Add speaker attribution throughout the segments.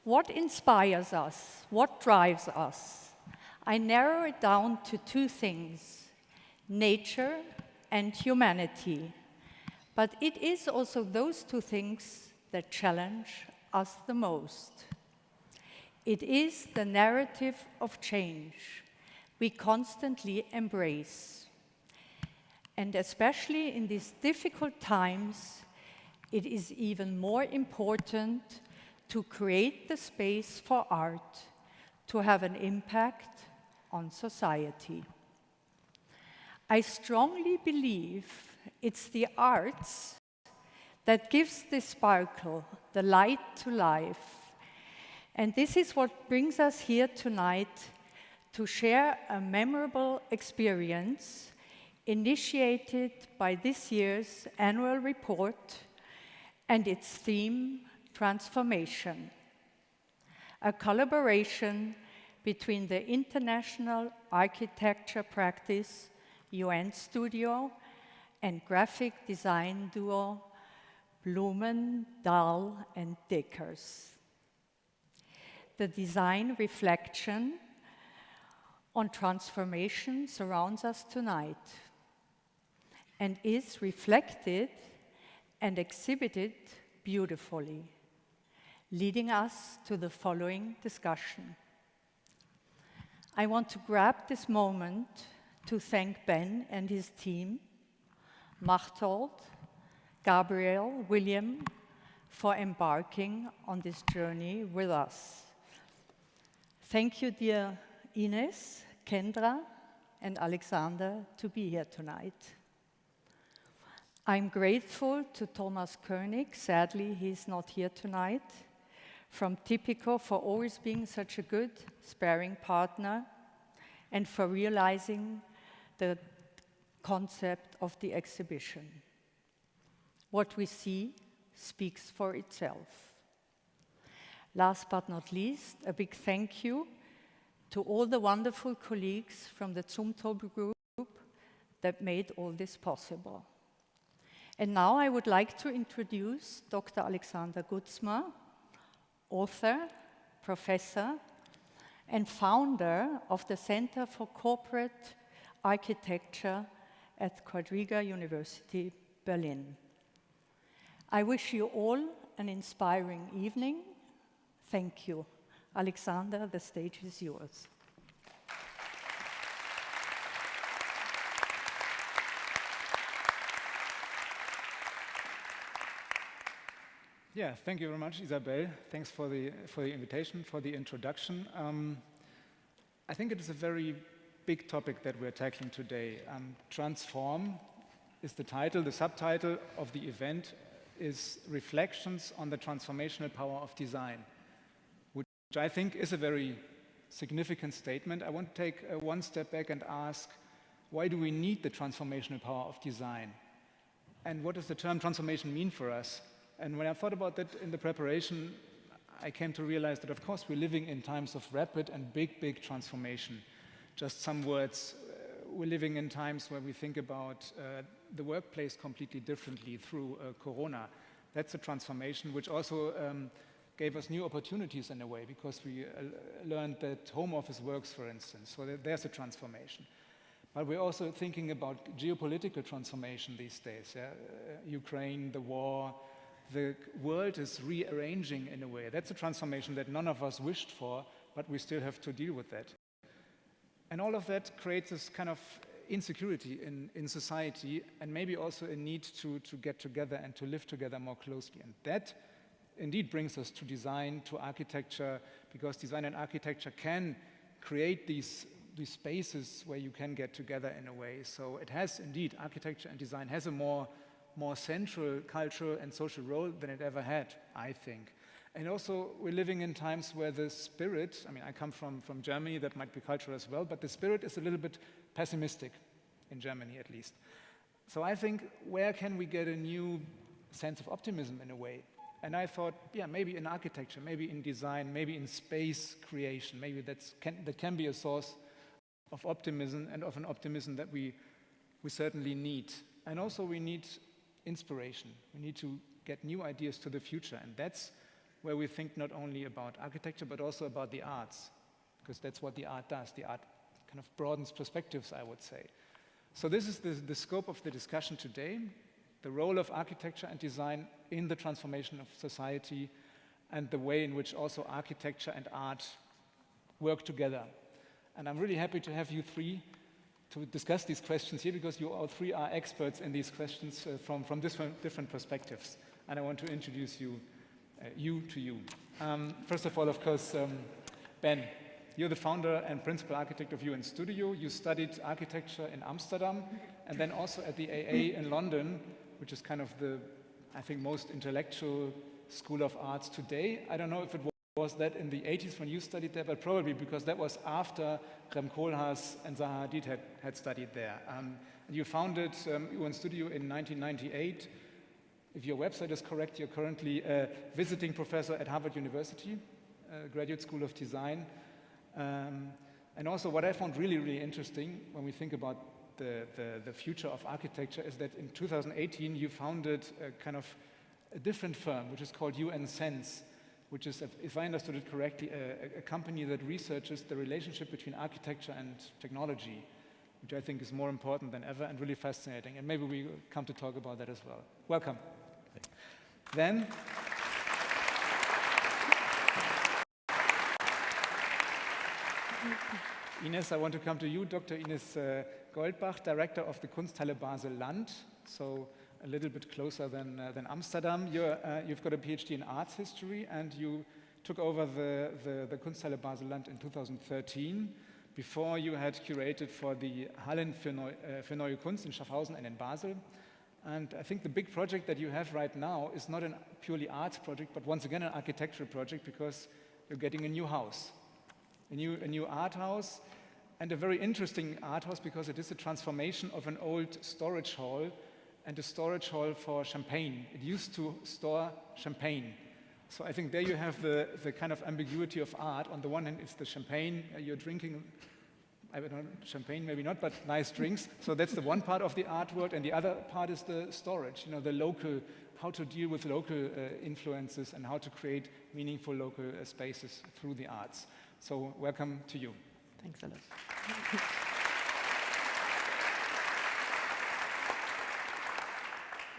Speaker 1: What inspires us? What drives us? I narrow it down to two things: nature and humanity. But it is also those two things that challenge us the most. It is the narrative of change we constantly embrace. And especially in these difficult times, it is even more important to create the space for art to have an impact on society. I strongly believe it's the arts that gives the sparkle, the light to life. And this is what brings us here tonight to share a memorable experience initiated by this year's annual report and its theme, transformation. A collaboration between the international architecture practice UNStudio and graphic design duo Bloemendaal and Dekkers. The design reflection on transformation surrounds us tonight and is reflected and exhibited beautifully, leading us to the following discussion. I want to grab this moment to thank Ben and his team, Machtold, Gabriel, William, for embarking on this journey with us. Thank you, dear Ines, Cendras, and Alexander, to be here tonight. I'm grateful to Thomas Koenig, sadly he's not here tonight, from Typico for always being such a good sparring partner and for realizing the concept of the exhibition. What we see speaks for itself. Last but not least, a big thank you to all the wonderful colleagues from the Zumtobel Group that made all this possible. And now I would like to introduce Dr. Alexander Gutzmer, author, professor, and founder of the Center for Corporate Architecture at Quadriga University, Berlin. I wish you all an inspiring evening. Thank you. Alexander, the stage is yours.
Speaker 2: Yeah, thank you very much, Isabel. Thanks for the invitation, for the introduction. I think it is a very big topic that we're tackling today. Transform is the title. The subtitle of the event is Reflections on the Transformational Power of Design, which I think is a very significant statement. I want to take one step back and ask, why do we need the transformational power of design? And what does the term transformation mean for us? And when I thought about that in the preparation, I came to realize that, of course, we're living in times of rapid and big transformation. Just some words. We're living in times where we think about the workplace completely differently through Corona. That's a transformation which also gave us new opportunities in a way, because we learned that home office works, for instance. So there's a transformation. But we're also thinking about geopolitical transformation these days. Ukraine, the war, the world is rearranging in a way. That's a transformation that none of us wished for, but we still have to deal with that. And all of that creates this kind of insecurity in society, and maybe also a need to get together and to live together more closely. And that indeed brings us to design, to architecture, because design and architecture can create these spaces where you can get together in a way. So it has indeed, architecture and design has a more central cultural and social role than it ever had, I think. And also, we're living in times where the spirit, I mean, I come from Germany, that might be cultural as well, but the spirit is a little bit pessimistic, in Germany at least. So I think, where can we get a new sense of optimism in a way? And I thought, yeah, maybe in architecture, maybe in design, maybe in space creation, maybe that can be a source of optimism, and of an optimism that we certainly need. And also we need inspiration. We need to get new ideas to the future, and that's where we think not only about architecture, but also about the arts, because that's what the art does. The art kind of broadens perspectives, I would say. So this is the scope of the discussion today, the role of architecture and design in the transformation of society, and the way in which also architecture and art work together. And I'm really happy to have you three to discuss these questions here, because you all three are experts in these questions from different perspectives. And I want to introduce you to you. First of all, of course, Ben, you're the founder and principal architect of UNStudio. You studied architecture in Amsterdam and then also at the AA in London, which is kind of the, I think, most intellectual school of arts today. I don't know if it was that in the 80s when you studied there, but probably because that was after Rem Koolhaas and Zaha Hadid had studied there. You founded UNStudio in 1998. If your website is correct, you're currently a visiting professor at Harvard University, Graduate School of Design. And also what I found really, really interesting when we think about the future of architecture is that in 2018 you founded a kind of a different firm, which is called UNSense, which is, if I understood it correctly, a company that researches the relationship between architecture and technology, which I think is more important than ever and really fascinating. And maybe we come to talk about that as well. Welcome. Then, Ines, I want to come to you, Dr. Ines Goldbach, director of the Kunsthalle Baselland, so a little bit closer than Amsterdam. You've got a PhD in arts history, and you took over the Kunsthalle Baselland in 2013. Before, you had curated for the Hallen für Neue Kunst in Schaffhausen and in Basel. And I think the big project that you have right now is not a purely arts project, but once again an architectural project, because you're getting a new house, a new art house, and a very interesting art house because it is a transformation of an old storage hall and a storage hall for champagne. It used to store champagne. So I think there you have the kind of ambiguity of art. On the one hand, it's the champagne you're drinking. I don't know, champagne maybe not, but nice drinks. So that's the one part of the art world, and the other part is the storage. You know, the local, how to deal with local influences and how to create meaningful local spaces through the arts. So welcome to you.
Speaker 1: Thanks a lot.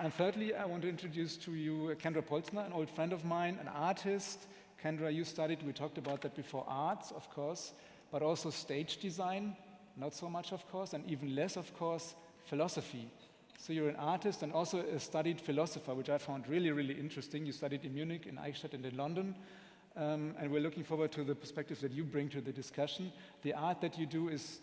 Speaker 2: And thirdly, I want to introduce to you Kendra Polsner, an old friend of mine, an artist. Kendra, you studied, we talked about that before, arts, of course, but also stage design, not so much, of course, and even less, of course, philosophy. So you're an artist and also a studied philosopher, which I found really, really interesting. You studied in Munich, in Eichstätt, and in London. And we're looking forward to the perspectives that you bring to the discussion. The art that you do it's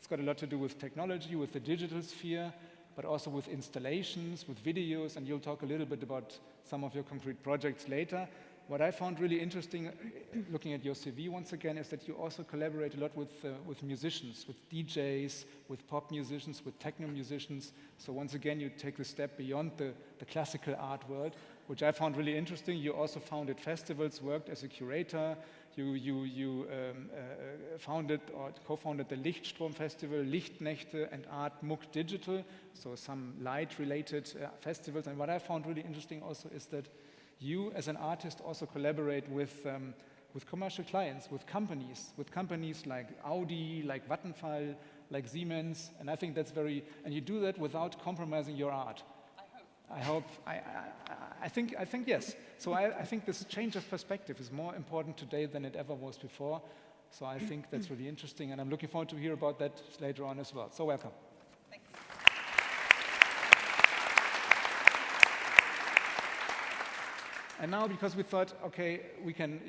Speaker 2: got a lot to do with technology, with the digital sphere, but also with installations, with videos, and you'll talk a little bit about some of your concrete projects later. What I found really interesting, looking at your CV once again, is that you also collaborate a lot with musicians, with DJs, with pop musicians, with techno musicians. So once again, you take the step beyond the classical art world, which I found really interesting. You also founded festivals, worked as a curator. You founded or co-founded the Lichtstrom Festival, Lichtnächte, and Art Muck Digital, so some light-related festivals. And what I found really interesting also is that you, as an artist, also collaborate with commercial clients, with companies like Audi, like Vattenfall, like Siemens, and I think that's and you do that without compromising your art. I think yes. So I think this change of perspective is more important today than it ever was before. So I think that's really interesting, and I'm looking forward to hear about that later on as well. So welcome.
Speaker 3: Thank you.
Speaker 2: And now, because we thought, okay, we can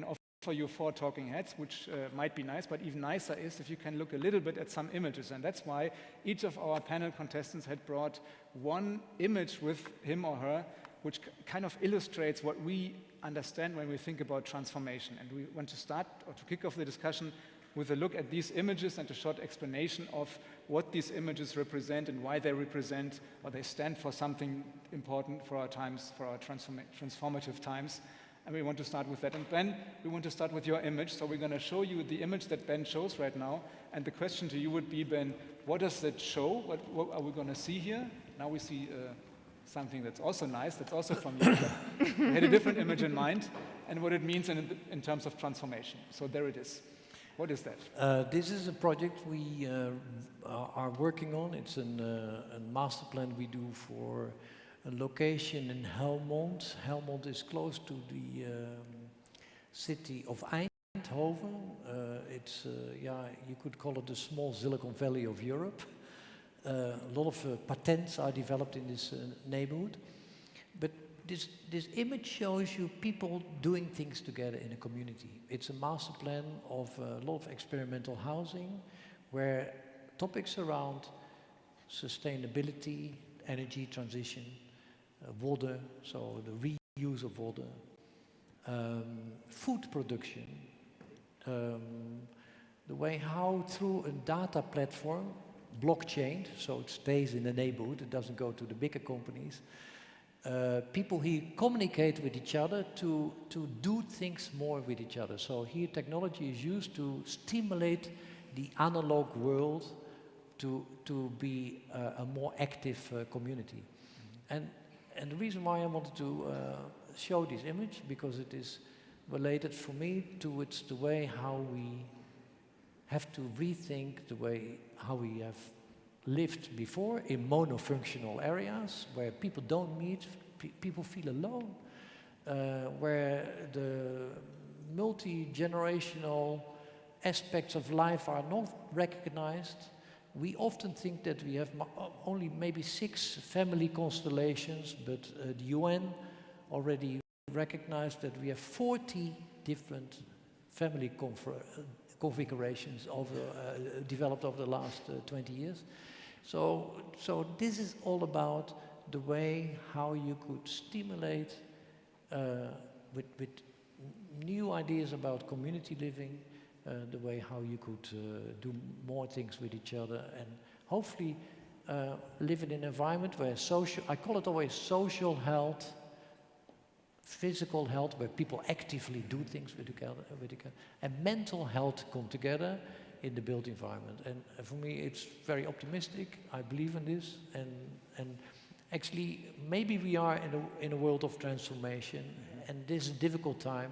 Speaker 2: offer you 4 talking heads, which might be nice, but even nicer is if you can look a little bit at some images. And that's why each of our panel contestants had brought one image with him or her, which kind of illustrates what we understand when we think about transformation. And we want to start, or to kick off the discussion, with a look at these images and a short explanation of what these images represent and why they represent, or they stand for something important for our times, for our transformative times. And we want to start with that. And Ben, we want to start with your image. So we're going to show you the image that Ben shows right now. And the question to you would be, Ben, what does that show? What are we going to see here? Now we see something that's also nice, that's also from you, but we had a different image in mind, and what it means in terms of transformation. So there it is. What is that?
Speaker 3: This is a project we are working on. It's a master plan we do for a location in Helmond. Helmond is close to the city of Eindhoven. It's, you could call it the small Silicon Valley of Europe. A lot of patents are developed in this neighborhood. But this image shows you people doing things together in a community. It's a master plan of a lot of experimental housing where topics around sustainability, energy transition, water, so the reuse of water, food production, the way how through a data platform, blockchain, so it stays in the neighborhood, it doesn't go to the bigger companies, people here communicate with each other to do things more with each other. So here technology is used to stimulate the analog world to be a more active community. And the reason why I wanted to show this image, because it is related for me towards the way how we have to rethink the way how we have lived before in monofunctional areas where people don't meet, people feel alone, where the multi-generational aspects of life are not recognized. We often think that we have only maybe 6 family constellations, but the UN already recognized that we have 40 different family configurations developed over the last 20 years. So this is all about the way how you could stimulate with new ideas about community living, the way how you could do more things with each other, and hopefully live in an environment where I call it always social health, physical health, where people actively do things with each other, and mental health come together in the built environment. And for me, it's very optimistic. I believe in this, and actually, maybe we are in a world of transformation, and this is a difficult time,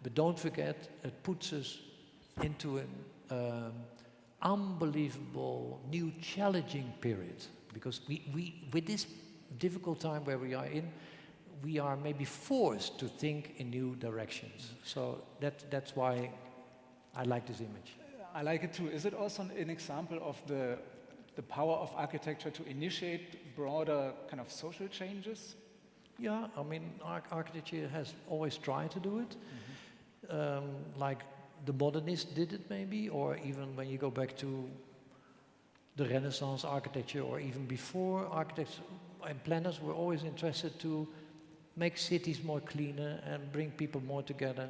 Speaker 3: but don't forget, it puts us into an unbelievable, new, challenging period. Because we with this difficult time where we are in, we are maybe forced to think in new directions. So that's why I like this image.
Speaker 2: I like it too. Is it also an example of the power of architecture to initiate broader kind of social changes?
Speaker 3: Yeah, I mean, architecture has always tried to do it. Like the modernists did it maybe, or even when you go back to the Renaissance architecture, or even before, architects and planners were always interested to make cities more cleaner and bring people more together.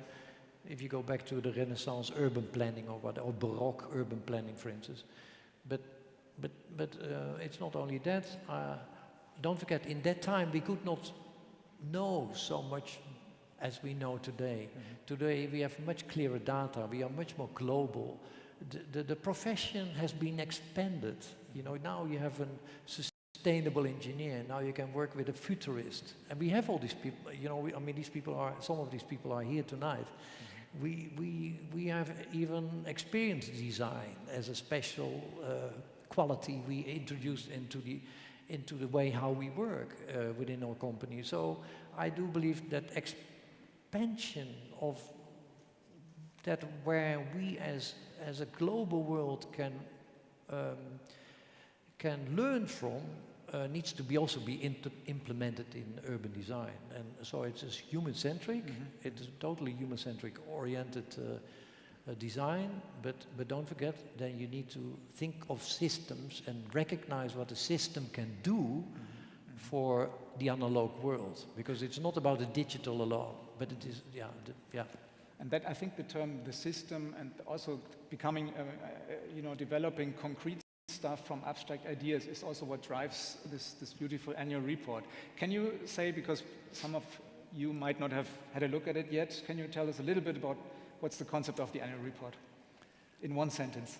Speaker 3: If you go back to the Renaissance urban planning or Baroque urban planning, for instance. But it's not only that. Don't forget, in that time we could not know so much as we know today. Today we have much clearer data. We are much more global. The profession has been expanded. You know, now you have a sustainable engineer. Now you can work with a futurist, and we have all these people. You know, I mean, some of these people are here tonight. We have even experienced design as a special quality we introduced into the way how we work within our company. So I do believe that expansion of that, where we as a global world can learn from, needs to also be implemented in urban design. And so it's human-centric. It is totally human-centric oriented design, but don't forget, then you need to think of systems and recognize what a system can do for the analog world, because it's not about the digital alone, but it is, yeah.
Speaker 2: And that, I think the term the system, and also becoming, developing concrete stuff from abstract ideas is also what drives this beautiful annual report. Can you say, because some of you might not have had a look at it yet, can you tell us a little bit about what's the concept of the annual report? In one sentence.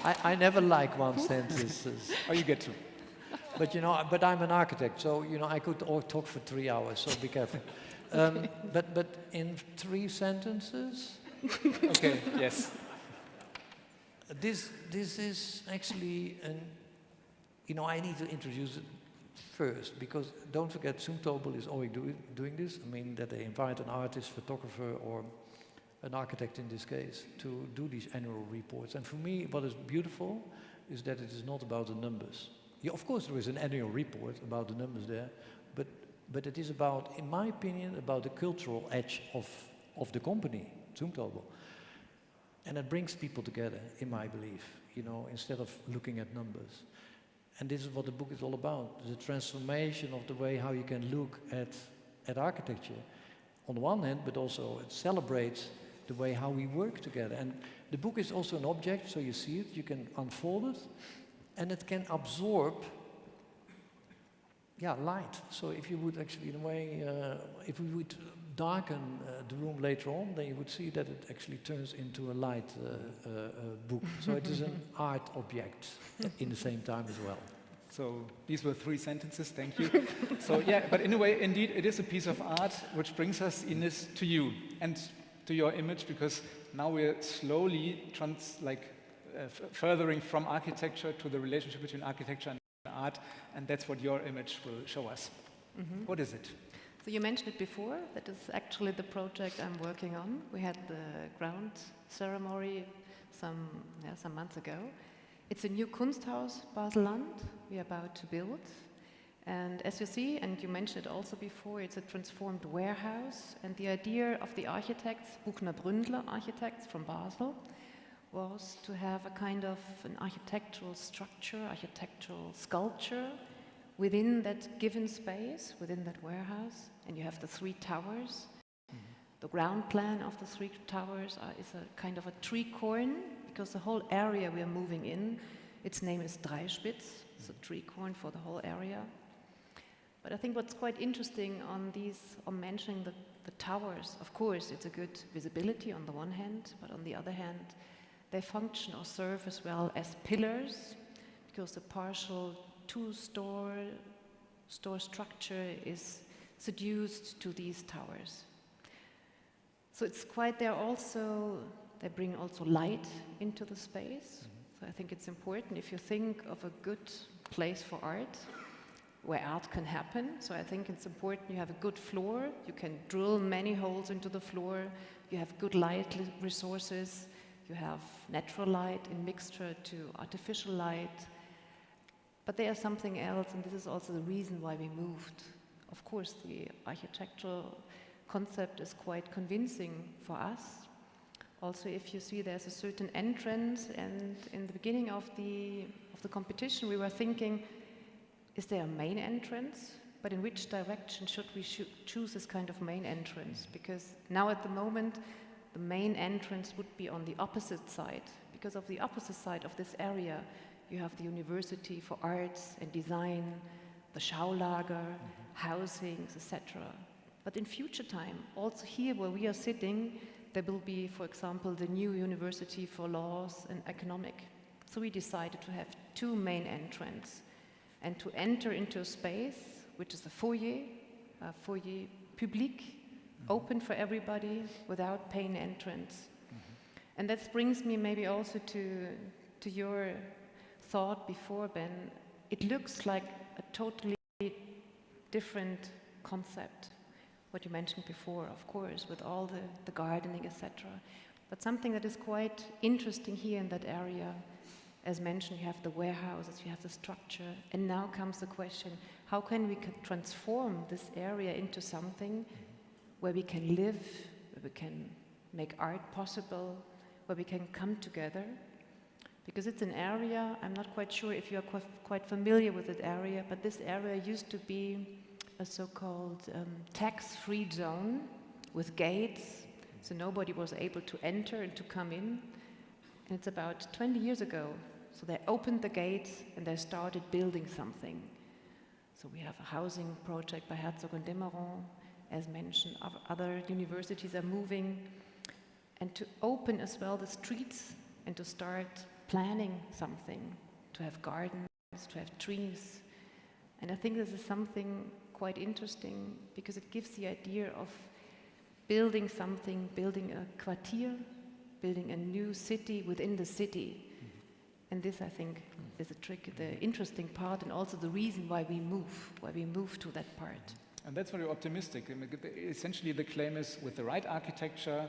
Speaker 3: I never like one sentences.
Speaker 2: Oh, you get to.
Speaker 3: But you know, but I'm an architect, so you know, I could talk for 3 hours. So be careful. But in 3 sentences.
Speaker 2: Okay. Yes.
Speaker 3: This is actually you know, I need to introduce it first, because don't forget, Zumtobel is always doing this. I mean, that they invite an artist, photographer, or an architect in this case, to do these annual reports. And for me, what is beautiful is that it is not about the numbers. Yeah, of course, there is an annual report about the numbers there, but it is about, in my opinion, about the cultural edge of the company, Zumtobel. And it brings people together, in my belief, you know, instead of looking at numbers. And this is what the book is all about, the transformation of the way how you can look at architecture on the one hand, but also it celebrates the way how we work together. And the book is also an object, so you see it, you can unfold it, and it can absorb light. So if you would actually, in a way, if we would darken the room later on, then you would see that it actually turns into a light book. So it is an art object in the same time as well.
Speaker 2: So these were 3 sentences, thank you. So yeah, but in a way, indeed, it is a piece of art which brings us, Ines, to you and to your image, because now we're slowly furthering from architecture to the relationship between architecture and art, and that's what your image will show us. Mm-hmm. What is it?
Speaker 4: So you mentioned it before, that is actually the project I'm working on. We had the ground ceremony some months ago. It's a new Kunsthaus, Baselland, we are about to build. And as you see, and you mentioned it also before, it's a transformed warehouse. And the idea of the architects, Buchner-Bründler architects from Basel, was to have a kind of an architectural structure, architectural sculpture within that given space, within that warehouse. And you have the 3 towers. Mm-hmm. The ground plan of the 3 towers is a kind of a tricorn, because the whole area we are moving in, its name is Dreispitz, it's a tricorn for the whole area. But I think what's quite interesting on mentioning the towers, of course, it's a good visibility on the one hand, but on the other hand, they function or serve as well as pillars, because the partial 2-store structure is seduced to these towers. So it's quite there also, they bring also light into the space. So I think it's important if you think of a good place for art, where art can happen. So I think it's important you have a good floor, you can drill many holes into the floor, you have good light resources, you have natural light in mixture to artificial light. But there's something else, and this is also the reason why we moved. Of course, the architectural concept is quite convincing for us. Also, if you see there's a certain entrance, and in the beginning of the competition we were thinking, is there a main entrance? But in which direction should we choose this kind of main entrance? Because now at the moment, the main entrance would be on the opposite side. Because of the opposite side of this area, you have the University for Arts and Design, the Schaulager, housings, etc. But in future time, also here where we are sitting, there will be, for example, the new University for Laws and Economic. So we decided to have 2 main entrances and to enter into a space, which is a foyer public, open for everybody without paying entrance. And that brings me maybe also to your thought before, Ben. It looks like a totally different concept, what you mentioned before, of course, with all the gardening, etc. But something that is quite interesting here in that area, as mentioned, you have the warehouses, you have the structure, and now comes the question, how can we transform this area into something where we can live, where we can make art possible, where we can come together? Because it's an area, I'm not quite sure if you are quite familiar with that area, but this area used to be a so-called tax-free zone with gates, so nobody was able to enter and to come in. And it's about 20 years ago, so they opened the gates and they started building something. So we have a housing project by Herzog and Demeron, as mentioned, other universities are moving, and to open as well the streets and to start planning something, to have gardens, to have trees, And I think this is something quite interesting because it gives the idea of building something, building a quartier, building a new city within the city. And this, I think, is the interesting part, and also the reason why we move to that part.
Speaker 2: And that's very optimistic. I mean, essentially, the claim is with the right architecture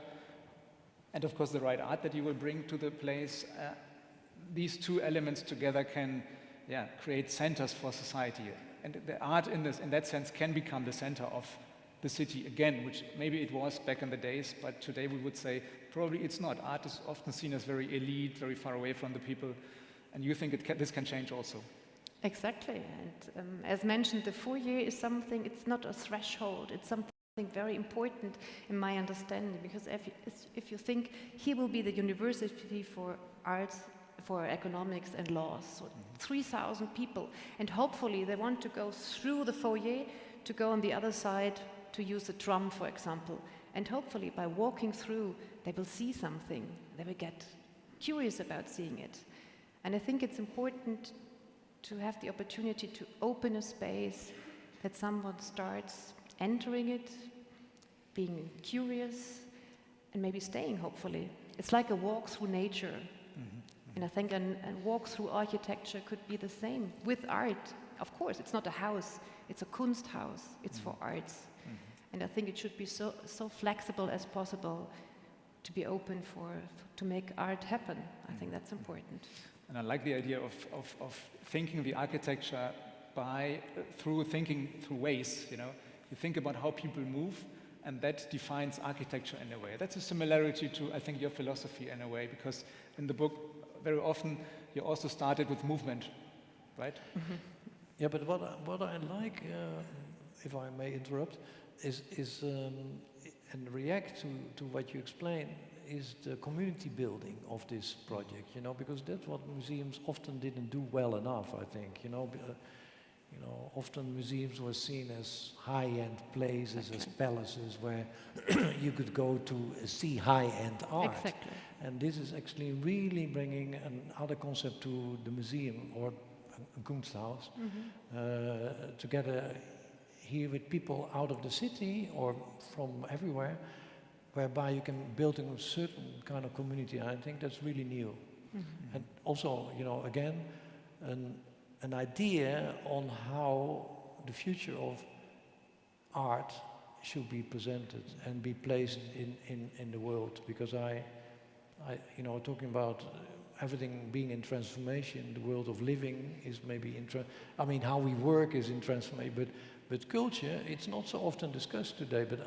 Speaker 2: and, of course, the right art that you will bring to the place, these two elements together can create centers for society. And the art, in that sense, can become the center of the city again, which maybe it was back in the days, but today we would say probably it's not. Art is often seen as very elite, very far away from the people, and you think this can change also. Exactly,
Speaker 4: and as mentioned, the foyer is something, it's not a threshold, it's something very important in my understanding, because if you think he will be the university for arts, for economics and laws, so 3,000 people, and hopefully they want to go through the foyer to go on the other side to use the tram, for example, and hopefully by walking through they will see something, they will get curious about seeing it. And I think it's important to have the opportunity to open a space that someone starts entering it, being curious, and maybe staying, hopefully. It's like a walk through nature. And I think a walk through architecture could be the same with art. Of course, it's not a house, it's a Kunsthaus, it's for arts. And I think it should be so flexible as possible to be open to make art happen. I think that's important.
Speaker 2: And I like the idea of thinking the architecture through thinking through ways, you know. You think about how people move, and that defines architecture in a way. That's a similarity to, I think, your philosophy in a way, because in the book, very often, you also started with movement, right?
Speaker 3: Yeah, but what I like, if I may interrupt, is and react to what you explain, is the community building of this project, you know, because that's what museums often didn't do well enough, I think, you know. Often museums were seen as high-end places, as palaces where you could go to see high-end art.
Speaker 4: Exactly.
Speaker 3: And this is actually really bringing another concept to the museum, or a Kunsthaus, together here with people out of the city or from everywhere, whereby you can build a certain kind of community. I think that's really new. And also, you know, again, an idea on how the future of art should be presented and be placed in the world. Because you know, talking about everything being in transformation, the world of living is maybe I mean, how we work is in transformation, but culture, it's not so often discussed today, but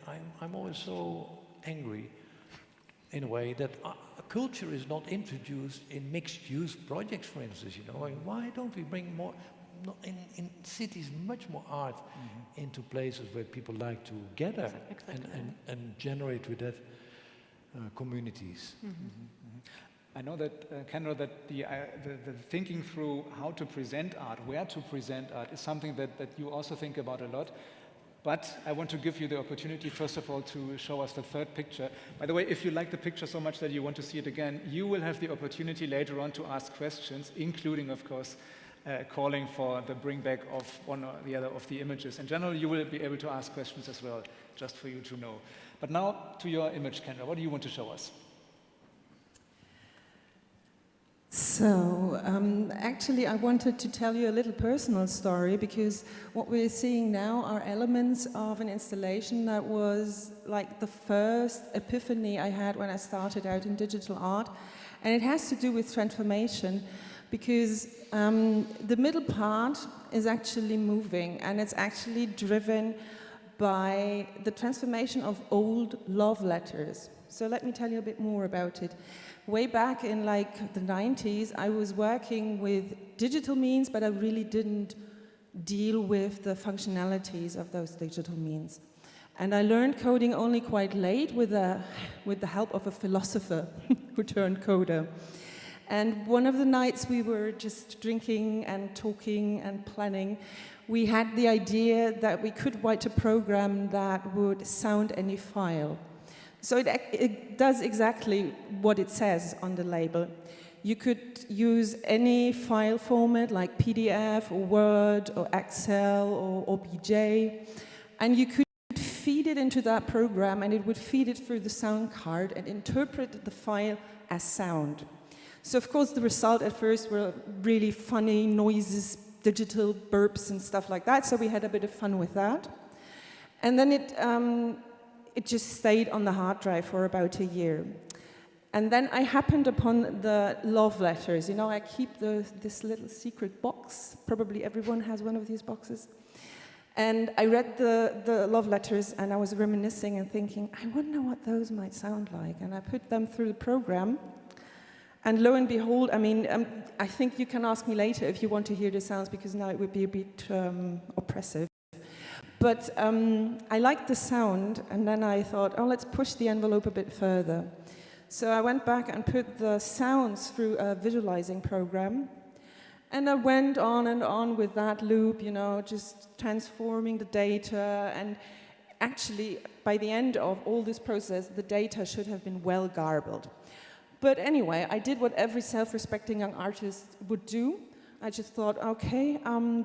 Speaker 3: I'm always so angry in a way that culture is not introduced in mixed-use projects, for instance, you know. Why don't we bring more, in cities, much more art into places where people like to gather and generate with that communities?
Speaker 2: I know that, Kendra, that the thinking through how to present art, where to present art, is something that you also think about a lot. But I want to give you the opportunity, first of all, to show us the third picture. By the way, if you like the picture so much that you want to see it again, you will have the opportunity later on to ask questions, including, of course, calling for the bring back of one or the other of the images. In general, you will be able to ask questions as well, just for you to know. But now to your image, Kendra. What do you want to show us?
Speaker 5: So, actually I wanted to tell you a little personal story, because what we're seeing now are elements of an installation that was like the first epiphany I had when I started out in digital art. And it has to do with transformation, because the middle part is actually moving, and it's actually driven by the transformation of old love letters. So let me tell you a bit more about it. Way back in like the 90s, I was working with digital means, but I really didn't deal with the functionalities of those digital means. And I learned coding only quite late with the help of a philosopher who turned coder. And one of the nights we were just drinking and talking and planning, we had the idea that we could write a program that would sound any file. So it does exactly what it says on the label. You could use any file format like PDF or Word or Excel or OBJ, and you could feed it into that program, and it would feed it through the sound card and interpret the file as sound. So of course the result at first were really funny noises, digital burps and stuff like that, so we had a bit of fun with that. And then it just stayed on the hard drive for about a year. And then I happened upon the love letters. You know, I keep this little secret box. Probably everyone has one of these boxes. And I read the love letters, and I was reminiscing and thinking, I wonder what those might sound like. And I put them through the program. And lo and behold, I mean, I think you can ask me later if you want to hear the sounds, because now it would be a bit oppressive. But I liked the sound, and then I thought, oh, let's push the envelope a bit further. So I went back and put the sounds through a visualizing program. And I went on with that loop, you know, just transforming the data. And actually, by the end of all this process, the data should have been well garbled. But anyway, I did what every self-respecting young artist would do. I just thought, okay,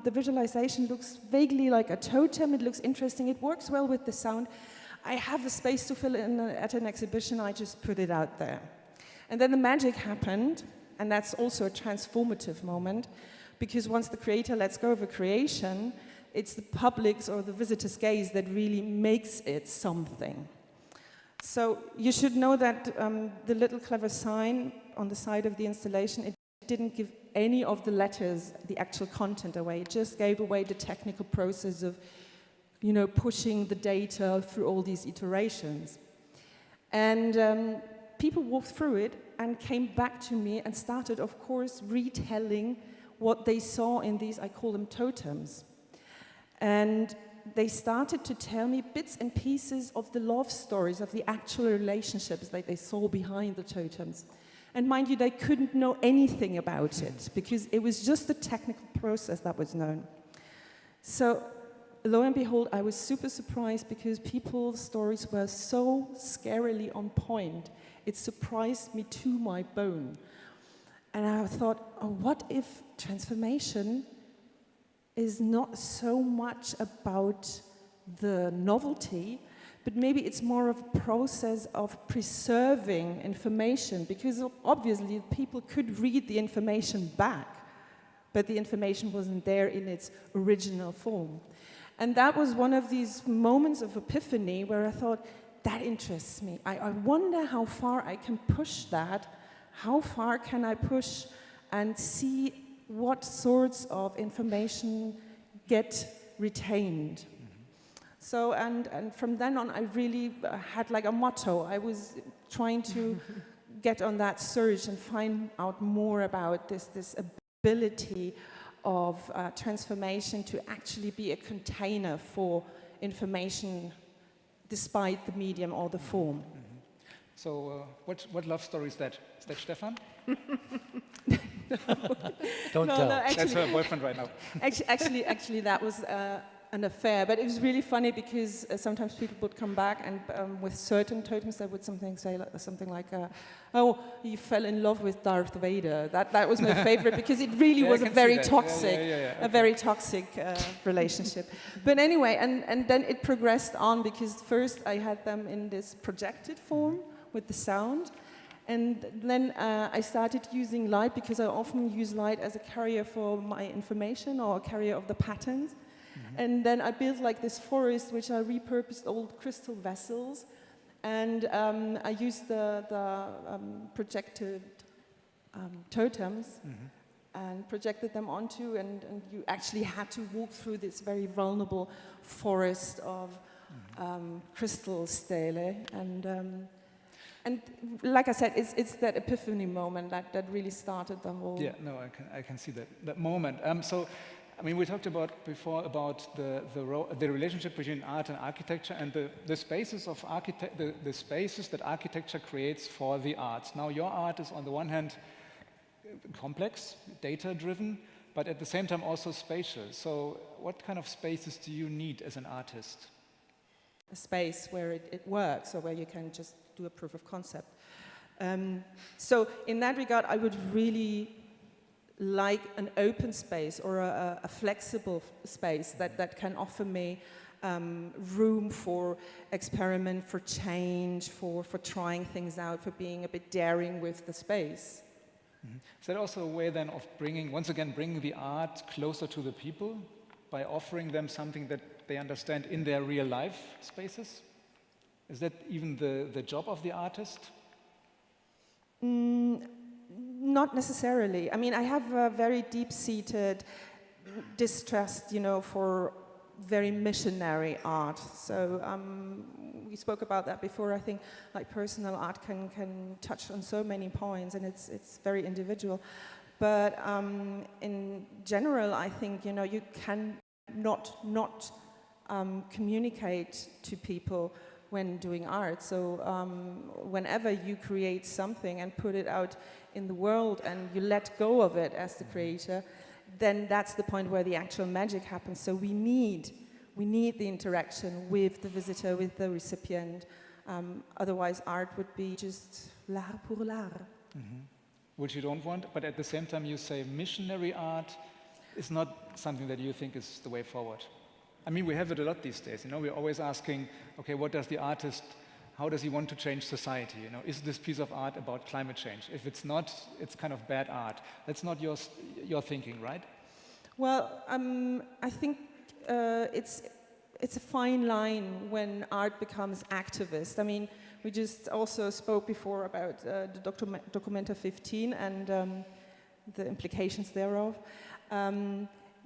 Speaker 5: the visualization looks vaguely like a totem. It looks interesting. It works well with the sound. I have a space to fill in at an exhibition. I just put it out there. And then the magic happened, and that's also a transformative moment, because once the creator lets go of a creation, it's the public's or the visitor's gaze that really makes it something. So you should know that the little clever sign on the side of the installation, it didn't give any of the letters, the actual content away. It just gave away the technical process of, you know, pushing the data through all these iterations. And people walked through it and came back to me and started, of course, retelling what they saw in these, I call them totems. And they started to tell me bits and pieces of the love stories, of the actual relationships that they saw behind the totems. And mind you, they couldn't know anything about it, because it was just the technical process that was known. So, lo and behold, I was super surprised, because people's stories were so scarily on point. It surprised me to my bone. And I thought, oh, what if transformation is not so much about the novelty, but maybe it's more of a process of preserving information, because obviously people could read the information back, but the information wasn't there in its original form. And that was one of these moments of epiphany where I thought, that interests me. I wonder how far I can push that. How far can I push and see what sorts of information get retained? Mm-hmm. So, and from then on, I really had like a motto. I was trying to get on that search and find out more about this ability of transformation to actually be a container for information, despite the medium or the form.
Speaker 2: Mm-hmm. So, what love story is that? Is that Stefan?
Speaker 3: Don't tell.
Speaker 5: No, actually,
Speaker 2: that's her boyfriend right now.
Speaker 5: actually, that was an affair. But it was really funny, because sometimes people would come back and with certain totems, they would say something like, "Oh, you fell in love with Darth Vader." That was my favorite, because it really was a very toxic, a very toxic relationship. But anyway, and then it progressed on, because first I had them in this projected form with the sound. And then I started using light, because I often use light as a carrier for my information, or a carrier of the patterns. Mm-hmm. And then I built like this forest, which I repurposed old crystal vessels. And I used the projected totems, mm-hmm, and projected them onto, and you actually had to walk through this very vulnerable forest of crystal stele. And like I said, it's that epiphany moment that really started the whole.
Speaker 2: Yeah, no, I can see that moment. So, I mean, we talked before about the relationship between art and architecture, and the spaces of the spaces that architecture creates for the arts. Now, your art is on the one hand complex, data-driven, but at the same time also spatial. So, what kind of spaces do you need as an artist?
Speaker 5: A space where it works, or where you can just do a proof of concept. So in that regard, I would really like an open space or a flexible space that can offer me room for experiment, for change, for trying things out, for being a bit daring with the space.
Speaker 2: Mm-hmm. Is that also a way then of bringing the art closer to the people by offering them something that they understand in their real life spaces? Is that even the job of the artist?
Speaker 5: Not necessarily. I mean, I have a very deep-seated distrust, for very missionary art. So we spoke about that before. I think like personal art can touch on so many points, and it's very individual. But in general, I think you can not communicate to people when doing art. So whenever you create something and put it out in the world and you let go of it as the creator, then that's the point where the actual magic happens. So we need the interaction with the visitor, with the recipient. Otherwise, art would be just l'art pour l'art.
Speaker 2: Mm-hmm. Which you don't want, but at the same time you say missionary art is not something that you think is the way forward. I mean, we have it a lot these days. We're always asking, okay, what does the artist, how does he want to change society? Is this piece of art about climate change? If it's not, it's kind of bad art. That's not your thinking, right?
Speaker 5: Well, I think it's a fine line when art becomes activist. I mean, we just also spoke before about the Documenta 15 and the implications thereof.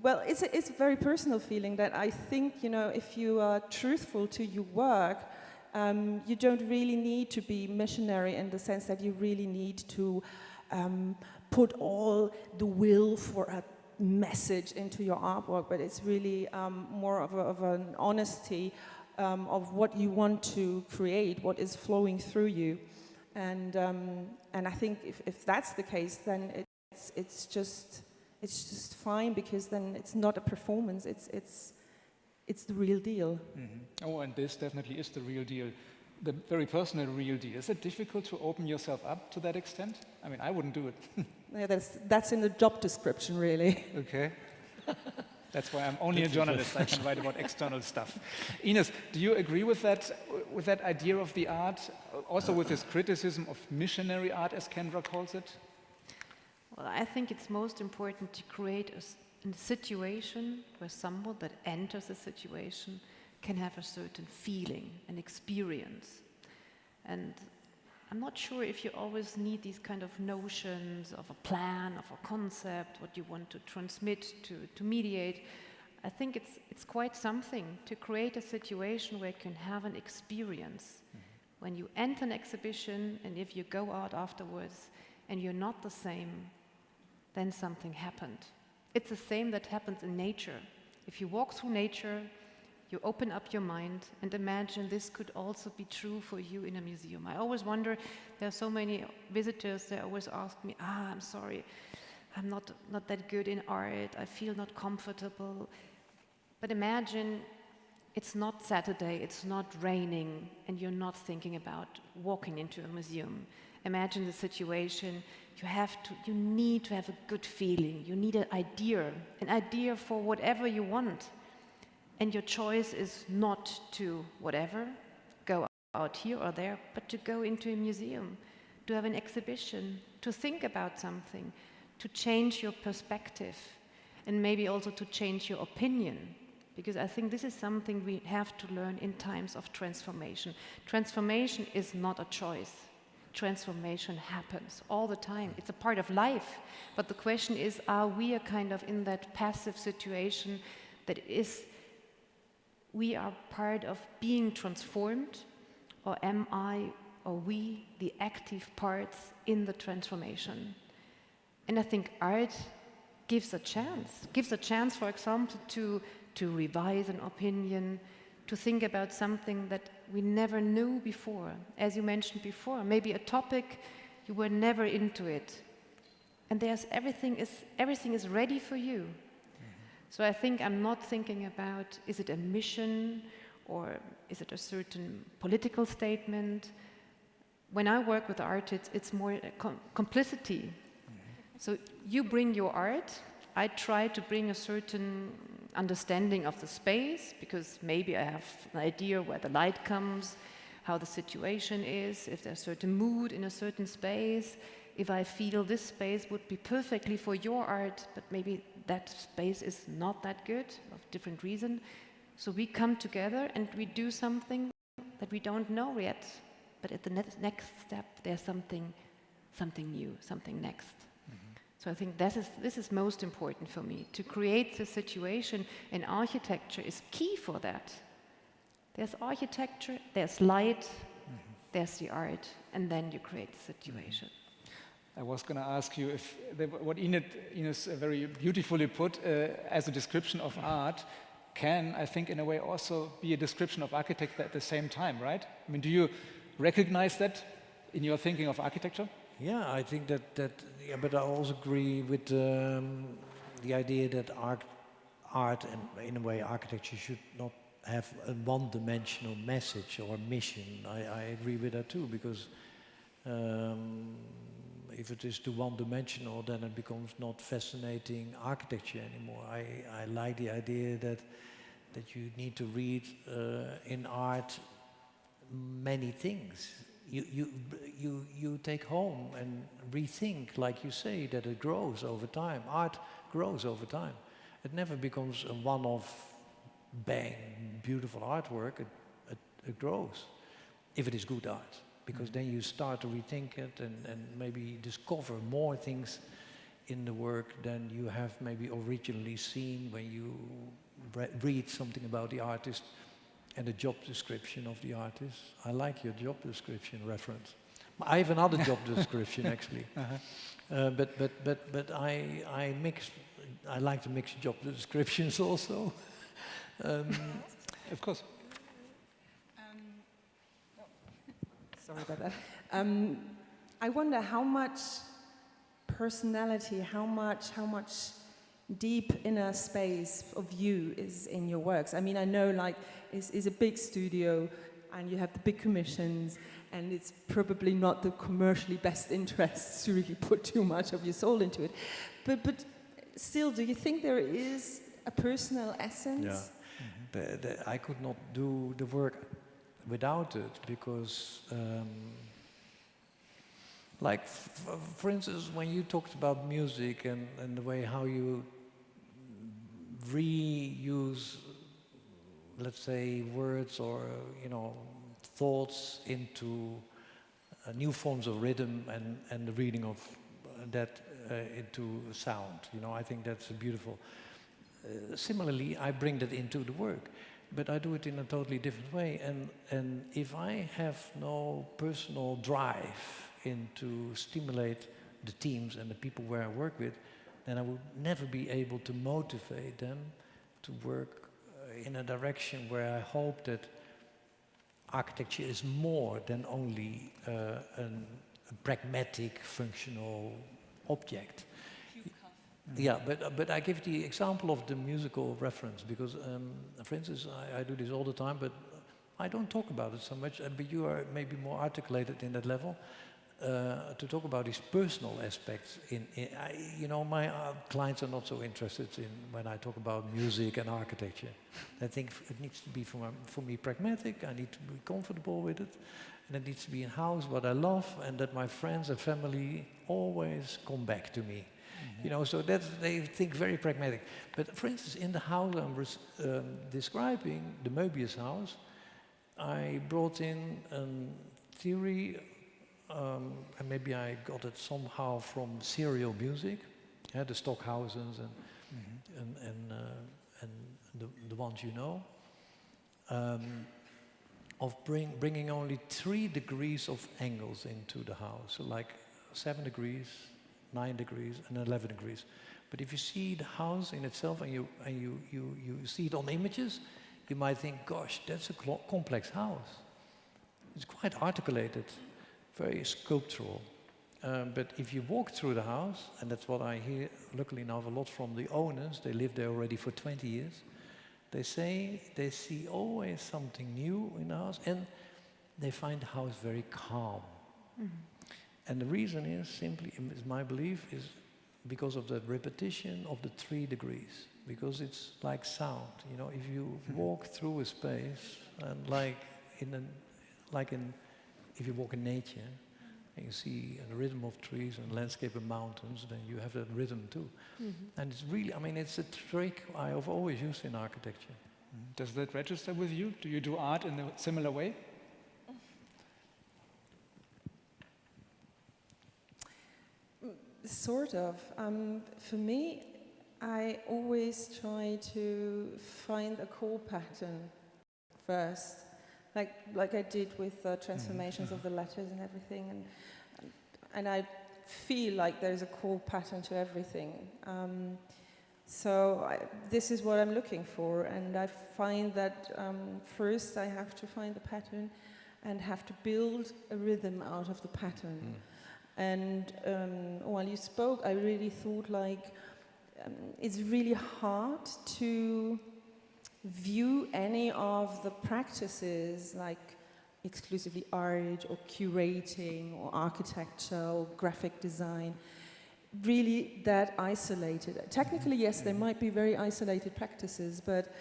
Speaker 5: Well, it's a very personal feeling that I think, if you are truthful to your work, you don't really need to be missionary in the sense that you really need to put all the will for a message into your artwork, but it's really more of an honesty of what you want to create, what is flowing through you. And I think if that's the case, then it's just fine, because then it's not a performance, it's the real deal.
Speaker 2: Mm-hmm. Oh, and this definitely is the real deal, the very personal real deal. Is it difficult to open yourself up to that extent? I mean, I wouldn't do it.
Speaker 5: Yeah, that's in the job description, really.
Speaker 2: Okay. That's why I'm only a journalist. I can write about external stuff. Ines, do you agree with that idea of the art, also with this criticism of missionary art, as Cendras calls it?
Speaker 4: Well, I think it's most important to create a situation where someone that enters a situation can have a certain feeling, an experience. And I'm not sure if you always need these kind of notions of a plan, of a concept, what you want to transmit, to mediate. I think it's quite something to create a situation where you can have an experience. Mm-hmm. When you enter an exhibition and if you go out afterwards and you're not the same, then something happened. It's the same that happens in nature. If you walk through nature, you open up your mind and imagine this could also be true for you in a museum. I always wonder, there are so many visitors, they always ask me, I'm sorry, I'm not that good in art, I feel not comfortable. But imagine it's not Saturday, it's not raining, and you're not thinking about walking into a museum. Imagine the situation, you need to have a good feeling, you need an idea for whatever you want. And your choice is not to whatever, go out here or there, but to go into a museum, to have an exhibition, to think about something, to change your perspective, and maybe also to change your opinion. Because I think this is something we have to learn in times of transformation. Transformation is not a choice. Transformation happens all the time. It's a part of life. But the question is, are we a kind of in that passive situation that is we are part of being transformed, or am I or we the active parts in the transformation? And I think art gives a chance, for example, to revise an opinion, to think about something that we never knew before. As you mentioned before, maybe a topic you were never into it, and everything is ready for you. So I think I'm not thinking about, is it a mission or is it a certain political statement? when I work with artists, it's more a complicity. So you bring your art, I try to bring a certain understanding of the space, because maybe I have an idea where the light comes, how the situation is, if there's a certain mood in a certain space, if I feel this space would be perfectly for your art, but maybe that space is not that good, of different reason. So we come together and we do something that we don't know yet, but at the next step, there's something new, something next. So I think this is most important for me, to create the situation, and architecture is key for that. There's architecture, there's light, there's the art, and then you create the situation.
Speaker 2: I was going to ask you if what Ines very beautifully put as a description of art can, I think, in a way also be a description of architecture at the same time, right? I mean, do you recognize that in your thinking of architecture?
Speaker 3: Yeah, I think that yeah, but I also agree with the idea that art and in a way architecture should not have a one-dimensional message or mission. I agree with that too, because if it is too one-dimensional, then it becomes not fascinating architecture anymore. I like the idea that you need to read in art many things. You take home and rethink, like you say, that it grows over time. Art grows over time. It never becomes a one-off, bang, beautiful artwork. It grows, if it is good art. Because then you start to rethink it and maybe discover more things in the work than you have maybe originally seen when you read something about the artist and the job description of the artist. I like your job description reference. I have another job description actually, but I like to mix job descriptions also.
Speaker 2: Of course.
Speaker 5: Sorry about that. I wonder how much personality, how much deep inner space of you is in your works. I mean, I know like it's a big studio and you have the big commissions and it's probably not the commercially best interests to really put too much of your soul into it. But still, do you think there is a personal essence?
Speaker 3: Yeah. I could not do the work without it, because like for instance, when you talked about music and the way how you reuse, let's say, words or thoughts into new forms of rhythm and the reading of that into sound, I think that's a beautiful. Similarly, I bring that into the work, but I do it in a totally different way. And if I have no personal drive into stimulate the teams and the people where I work with, then I would never be able to motivate them to work in a direction where I hope that architecture is more than only a pragmatic, functional object. Yeah, but I give the example of the musical reference because, for instance, I do this all the time, but I don't talk about it so much. But you are maybe more articulated in that level to talk about these personal aspects. My clients are not so interested in when I talk about music and architecture. I think it needs to be for me pragmatic. I need to be comfortable with it, and it needs to be in house what I love, and that my friends and family always come back to me. So they think very pragmatic. But for instance, in the house I'm describing, the Möbius house, I brought in a theory, and maybe I got it somehow from serial music, the Stockhausens and the ones you know, of bringing only 3 degrees of angles into the house, so like 7 degrees, 9 degrees and 11 degrees. But if you see the house in itself and you see it on images, you might think, gosh, that's a complex house. It's quite articulated, very sculptural. But if you walk through the house, and that's what I hear, luckily now, a lot from the owners, they live there already for 20 years, they say they see always something new in the house, and they find the house very calm. And the reason is simply, is my belief, is because of the repetition of the 3 degrees. Because it's like sound, you know, if you walk through a space, and if you walk in nature, and you see the rhythm of trees and landscape and mountains, then you have that rhythm too. And it's really, I mean, it's a trick I have always used in architecture.
Speaker 2: Does that register with you? Do you do art in a similar way?
Speaker 5: Sort of. For me, I always try to find a core pattern first, like I did with the transformations of the letters and everything, and I feel like there's a core pattern to everything. So this is what I'm looking for, and I find that first I have to find the pattern and have to build a rhythm out of the pattern. And while you spoke, I really thought like it's really hard to view any of the practices like exclusively art or curating or architecture or graphic design really that isolated. Technically, yes, there might be very isolated practices, but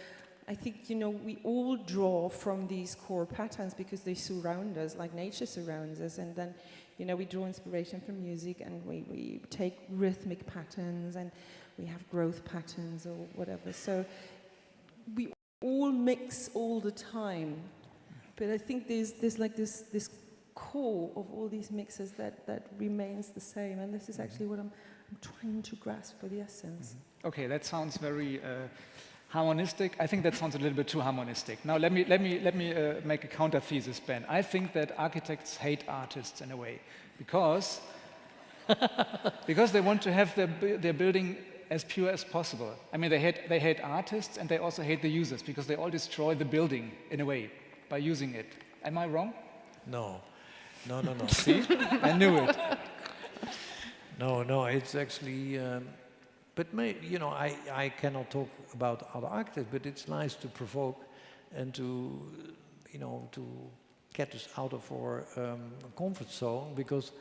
Speaker 5: I think, you know, we all draw from these core patterns because they surround us, like nature surrounds us, and then, you know, we draw inspiration from music, and we take rhythmic patterns, and we have growth patterns or whatever. So we all mix all the time, but I think there's like this core of all these mixes that remains the same, and this is actually what I'm trying to grasp for the essence.
Speaker 2: Okay, that sounds very harmonistic. I think that sounds a little bit too harmonistic. Now let me make a counter thesis, Ben. I think that architects hate artists in a way because they want to have their building as pure as possible. I mean, they hate artists, and they also hate the users because they all destroy the building in a way by using it. Am I wrong?
Speaker 3: No.
Speaker 2: See, I knew it.
Speaker 3: No, it's actually, but you know, I cannot talk about other architects, but it's nice to provoke and to, you know, to get us out of our comfort zone, because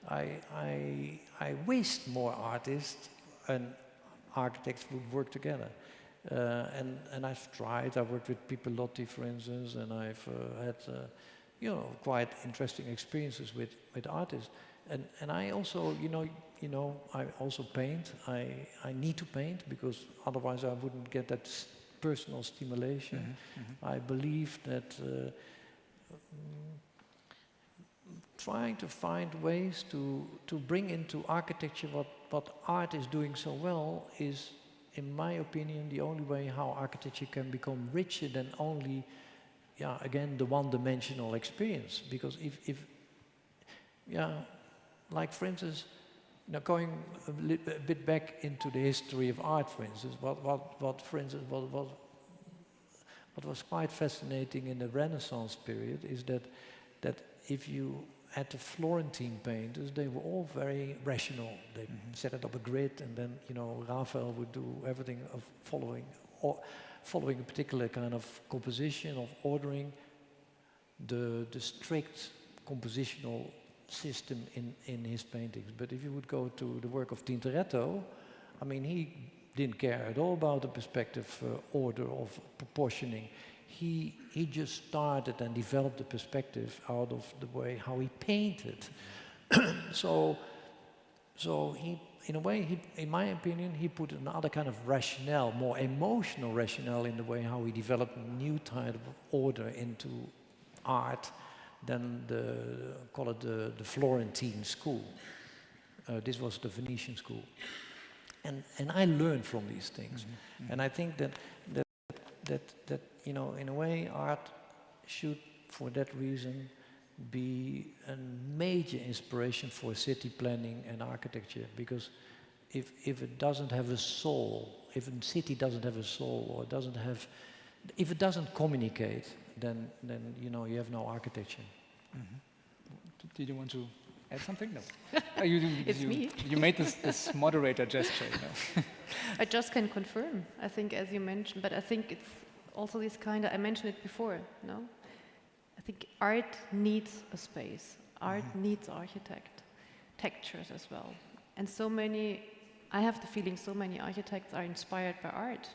Speaker 3: I wished more artists and architects would work together. And I've tried. I worked with Pipelotti, for instance, and I've had you know, quite interesting experiences with artists. And I also, you know, I also paint. I need to paint because otherwise I wouldn't get that personal stimulation. I believe that trying to find ways to bring into architecture what art is doing so well is, in my opinion, the only way how architecture can become richer than only, yeah, again, the one-dimensional experience. Because if like for instance, you know, going a bit back into the history of art, for instance, what was quite fascinating in the Renaissance period is that if you at the Florentine painters, they were all very rational. They set it up a grid, and then, you know, Raphael would do everything of following a particular kind of composition, of ordering the strict compositional system in his paintings. But if you would go to the work of Tintoretto, I mean, he didn't care at all about the perspective order of proportioning. He just started and developed the perspective out of the way how he painted. So he, in a way, in my opinion, he put another kind of rationale, more emotional rationale, in the way how he developed a new type of order into art than call it the Florentine school. This was the Venetian school. And I learned from these things. And I think that you know, in a way, art should, for that reason, be a major inspiration for city planning and architecture. Because if it doesn't have a soul, if a city doesn't have a soul, or if it doesn't communicate, then you know, you have no architecture.
Speaker 2: Did you want to add something? No.
Speaker 4: It's me.
Speaker 2: You made this moderator gesture. You know?
Speaker 4: I just can confirm, I think, as you mentioned, but I think it's also this kind of, I mentioned it before, no? I think art needs a space. Art needs architectures as well. And I have the feeling so many architects are inspired by art.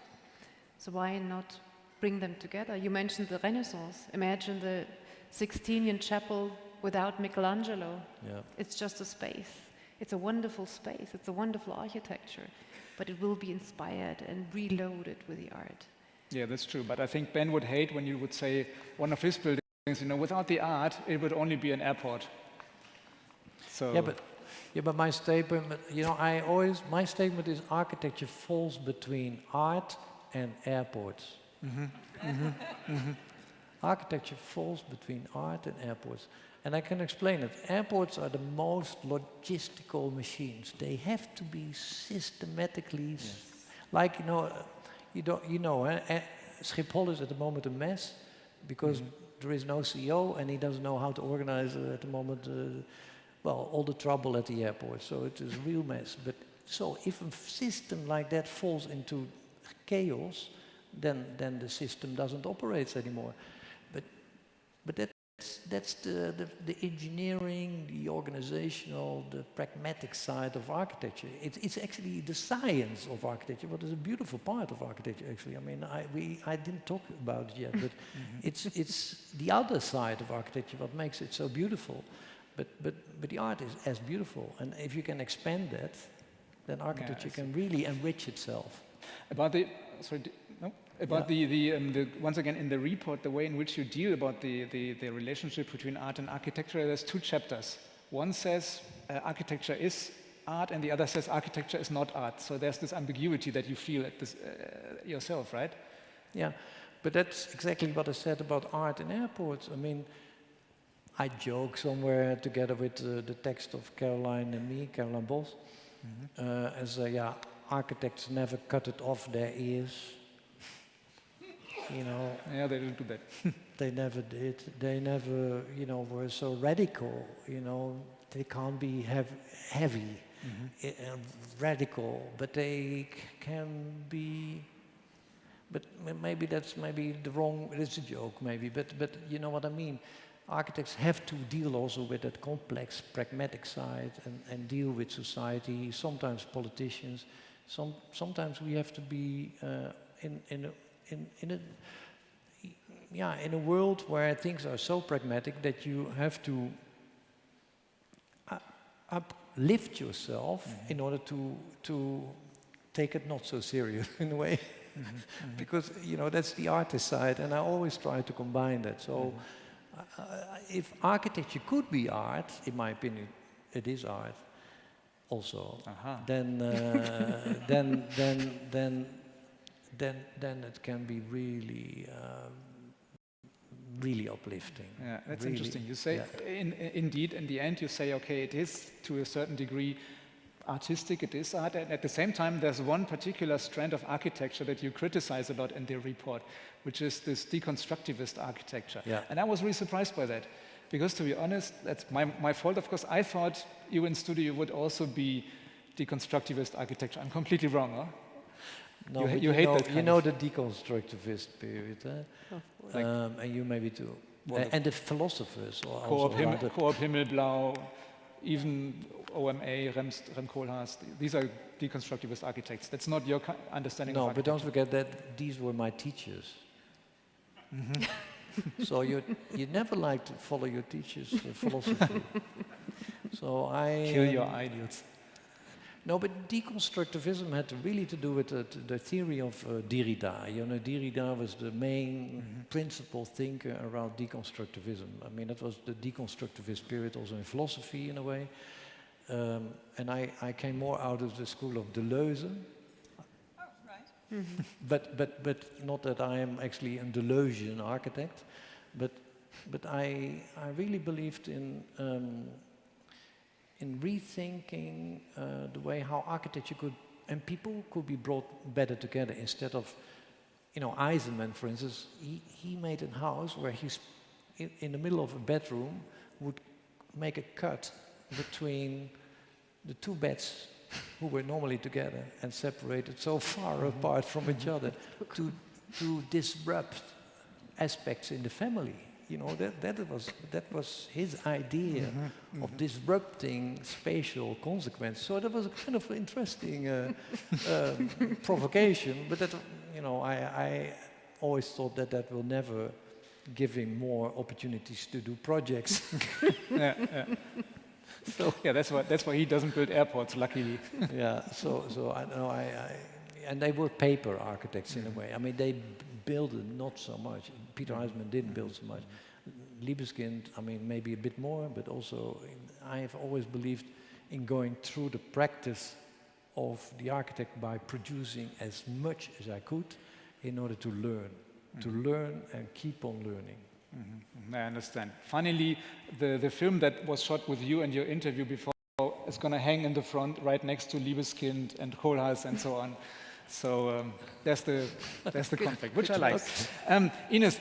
Speaker 4: So why not bring them together? You mentioned the Renaissance. Imagine the Sixtinian chapel without Michelangelo.
Speaker 3: Yeah.
Speaker 4: It's just a space. It's a wonderful space. It's a wonderful architecture. But it will be inspired and reloaded with the art.
Speaker 2: Yeah, that's true. But I think Ben would hate when you would say one of his buildings, without the art, it would only be an airport. So
Speaker 3: but my statement, my statement is architecture falls between art and airports. Architecture falls between art and airports. And I can explain it. Airports are the most logistical machines. They have to be systematically, Schiphol is at the moment a mess because there is no CEO and he doesn't know how to organize at the moment, all the trouble at the airport. So it is a real mess. But so if a system like that falls into chaos, then the system doesn't operate anymore. But that's the engineering, the organizational, the pragmatic side of architecture. It's actually the science of architecture, what is a beautiful part of architecture actually. I mean, I didn't talk about it yet, but it's the other side of architecture what makes it so beautiful. But the art is as beautiful, and if you can expand that, then architecture can really enrich itself.
Speaker 2: Once again, in the report, the way in which you deal about the relationship between art and architecture, there's 2 chapters. One says architecture is art, and the other says architecture is not art. So there's this ambiguity that you feel at this, yourself, right?
Speaker 3: Yeah, but that's exactly what I said about art in airports. I mean, I joke somewhere together with the text of Caroline Bos, and say, architects never cut it off their ears.
Speaker 2: Yeah, they didn't do that.
Speaker 3: They never did. They never, were so radical. They can't be heavy, radical, but they can be. But maybe that's the wrong. It's a joke, maybe. But you know what I mean. Architects have to deal also with that complex, pragmatic side and deal with society. Sometimes politicians. Sometimes we have to be in a world where things are so pragmatic that you have to uplift yourself in order to take it not so serious in a way, because that's the artist side, and I always try to combine that. So if architecture could be art, in my opinion, it is art also. Then it can be really, really uplifting.
Speaker 2: Yeah, that's
Speaker 3: really
Speaker 2: interesting. You say, indeed, in the end, you say, okay, it is to a certain degree artistic, it is art, and at the same time, there's one particular strand of architecture that you criticize a lot in the report, which is this deconstructivist architecture.
Speaker 3: Yeah.
Speaker 2: And I was really surprised by that, because to be honest, that's my fault, of course. I thought UNStudio would also be deconstructivist architecture. I'm completely wrong, huh?
Speaker 3: No,
Speaker 2: you hate that kind
Speaker 3: the deconstructivist period, and you maybe too. And the philosophers.
Speaker 2: Coop Himmelblau, even OMA, Rem Koolhaas, these are deconstructivist architects. That's not your understanding of architecture.
Speaker 3: No, but don't forget that these were my teachers. So you never like to follow your teacher's philosophy. So I...
Speaker 2: Kill your ideals.
Speaker 3: No, but deconstructivism had really to do with the theory of Derrida. Derrida was the main principal thinker around deconstructivism. I mean, that was the deconstructivist period also in philosophy in a way. And I came more out of the school of Deleuze.
Speaker 5: Oh, right.
Speaker 3: But not that I am actually a Deleuzian architect, but I really believed in rethinking the way how architecture and people could be brought better together, instead of, Eisenman, for instance, he made a house where he's in the middle of a bedroom would make a cut between the 2 beds who were normally together and separated so far apart from each other to disrupt aspects in the family. you know, that was his idea of disrupting spatial consequence. So that was a kind of interesting provocation. But that, you know, I always thought that will never give him more opportunities to do projects.
Speaker 2: So yeah, that's why he doesn't build airports, luckily.
Speaker 3: Yeah. So I know and they were paper architects in a way. I mean, they built not so much. Peter Huisman didn't build so much. Liebeskind, I mean, maybe a bit more, but also I have always believed in going through the practice of the architect by producing as much as I could in order to learn and keep on learning.
Speaker 2: I understand. Finally, the film that was shot with you and your interview before is going to hang in the front right next to Liebeskind and Kohlhaas and so on. So that's the conflict, which I like. Ines,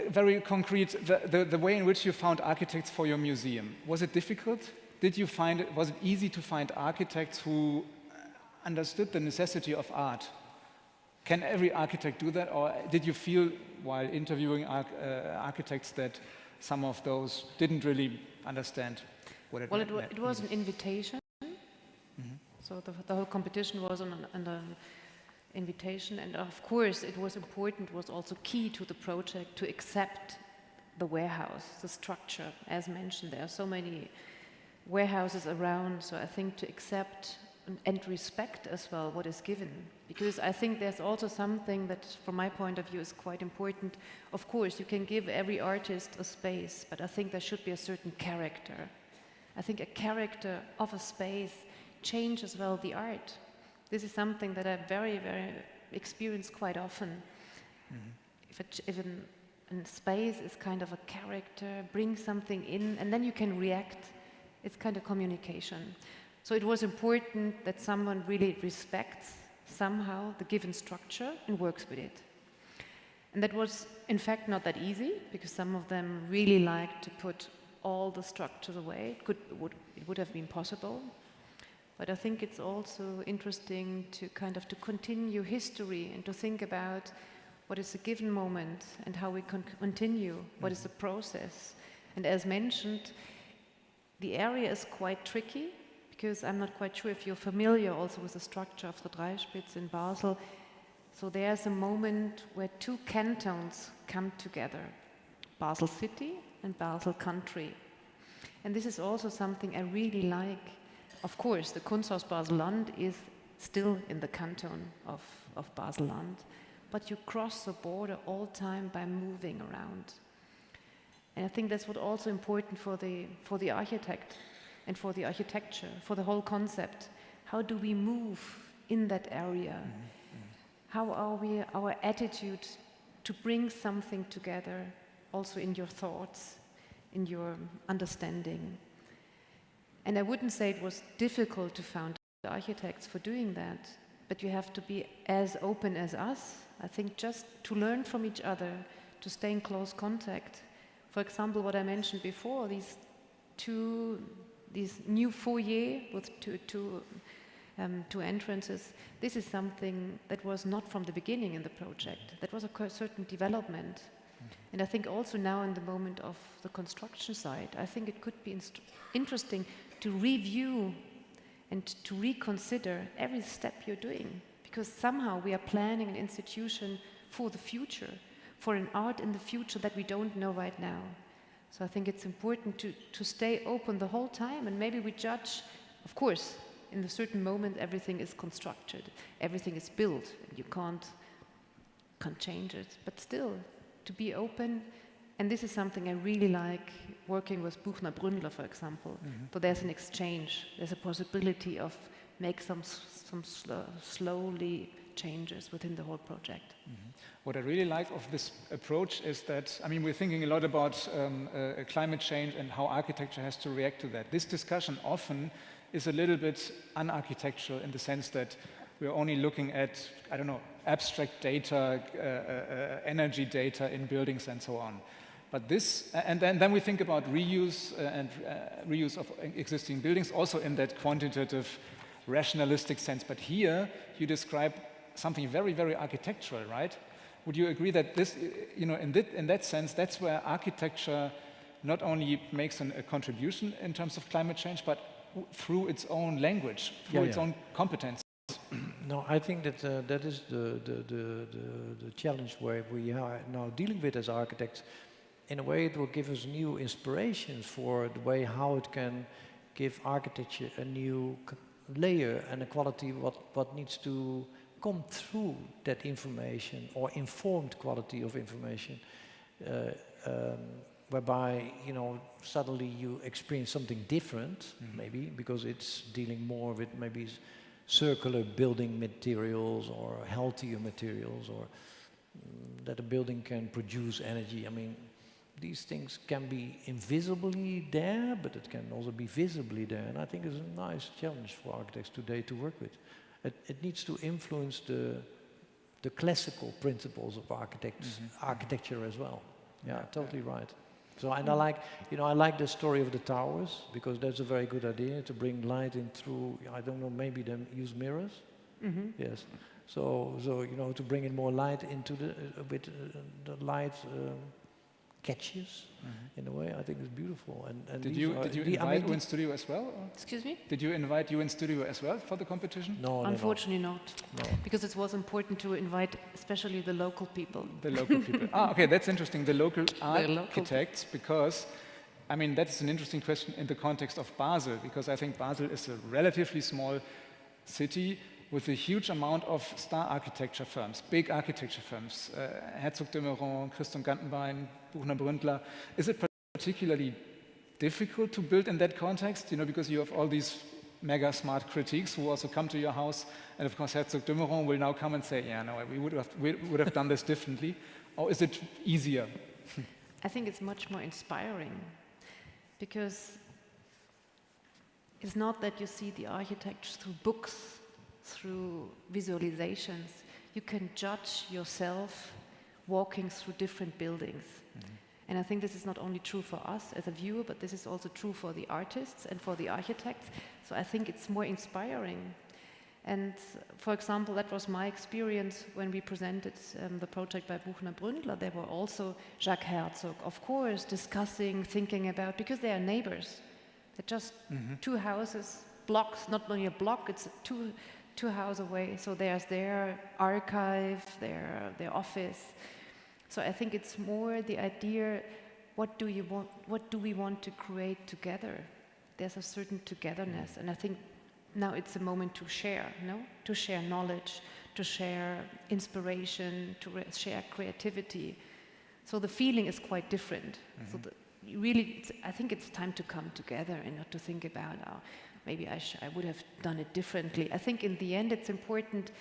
Speaker 2: very concrete, the way in which you found architects for your museum, was it difficult? Was it easy to find architects who understood the necessity of art? Can every architect do that, or did you feel while interviewing architects that some of those didn't really understand what it meant?
Speaker 4: Well, it was an invitation. So the whole competition was an invitation, and of course it was important, was also key to the project to accept the warehouse, the structure. As mentioned, there are so many warehouses around, so I think to accept and respect as well what is given, because I think there's also something that from my point of view is quite important. Of course you can give every artist a space, but I think there should be a certain character. I think a character of a space changes as well the art. This is something that I very, very experience quite often. If a space is kind of a character, brings something in, and then you can react, it's kind of communication. So it was important that someone really respects somehow the given structure and works with it. And that was, in fact, not that easy, because some of them really liked to put all the structures away. It would have been possible. But I think it's also interesting to kind of to continue history and to think about what is a given moment and how we continue, what is the process. And as mentioned, the area is quite tricky, because I'm not quite sure if you're familiar also with the structure of the Dreispitz in Basel. So there's a moment where two cantons come together, Basel city and Basel country. And this is also something I really like. Of course, the Kunsthaus Baselland is still in the canton of Baselland, but you cross the border all the time by moving around. And I think that's what also important for the architect and for the architecture, for the whole concept. How do we move in that area? How are we, our attitude to bring something together, also in your thoughts, in your understanding? And I wouldn't say it was difficult to find architects for doing that, but you have to be as open as us. I think just to learn from each other, to stay in close contact. For example, what I mentioned before, these new foyer with two entrances, this is something that was not from the beginning in the project. That was a certain development. And I think also now in the moment of the construction side, I think it could be interesting to review and to reconsider every step you're doing, because somehow we are planning an institution for the future, for an art in the future that we don't know right now. So I think it's important to stay open the whole time, and maybe we judge, of course, in a certain moment everything is constructed, everything is built, and you can't change it, but still to be open. And this is something I really like working with Buchner Bründler, for example. So there's an exchange, there's a possibility of make some slowly changes within the whole project.
Speaker 2: What I really like of this approach is that, I mean, we're thinking a lot about climate change and how architecture has to react to that. This discussion often is a little bit un-architectural in the sense that we're only looking at, I don't know, abstract data, energy data in buildings and so on. But this, and then we think about reuse and reuse of existing buildings, also in that quantitative, rationalistic sense. But here you describe something very, very architectural, right? Would you agree that this, in that sense, that's where architecture not only makes a contribution in terms of climate change, but through its own language, through its own competence?
Speaker 3: No, I think that that is the challenge where we are now dealing with as architects. In a way, it will give us new inspirations for the way how it can give architecture a new layer and a quality what needs to come through that information or informed quality of information, whereby suddenly you experience something different, maybe because it's dealing more with maybe circular building materials or healthier materials, or that a building can produce energy. I mean, these things can be invisibly there, but it can also be visibly there. And I think it's a nice challenge for architects today to work with. It needs to influence the classical principles of architecture as well. Yeah, totally right. So, and I like the story of the towers, because that's a very good idea to bring light in through, I don't know, maybe them use mirrors? Yes. So to bring in more light into the light catches in a way, I think is beautiful. And
Speaker 2: did you invite UNStudio as well? Or?
Speaker 4: Excuse me?
Speaker 2: Did you invite UNStudio as well for the competition?
Speaker 3: No,
Speaker 4: unfortunately not. No. Because it was important to invite especially the local people.
Speaker 2: The local people. Okay, that's interesting. The local architects, because I mean that's an interesting question in the context of Basel, because I think Basel is a relatively small city with a huge amount of star architecture firms, big architecture firms, Herzog de Meuron, Christian Gantenbein, Buchner Bründler. Is it particularly difficult to build in that context? Because you have all these mega smart critiques who also come to your house, and of course Herzog de Meuron will now come and say, yeah, no, we would have done this differently. Or is it easier?
Speaker 4: I think it's much more inspiring, because it's not that you see the architecture through books, through visualizations. You can judge yourself walking through different buildings. And I think this is not only true for us as a viewer, but this is also true for the artists and for the architects. So I think it's more inspiring. And for example, that was my experience when we presented the project by Buchner Bründler. There were also Jacques Herzog, of course, discussing, thinking about, because they are neighbors. They're just two houses, blocks, not only a block, it's two houses away. So there's their archive, their office. So I think it's more the idea, what do we want to create together? There's a certain togetherness, and I think now it's a moment to share, to share knowledge, to share inspiration, to share creativity. So the feeling is quite different. So I think it's time to come together and not to think about, maybe I would have done it differently. I think in the end it's important.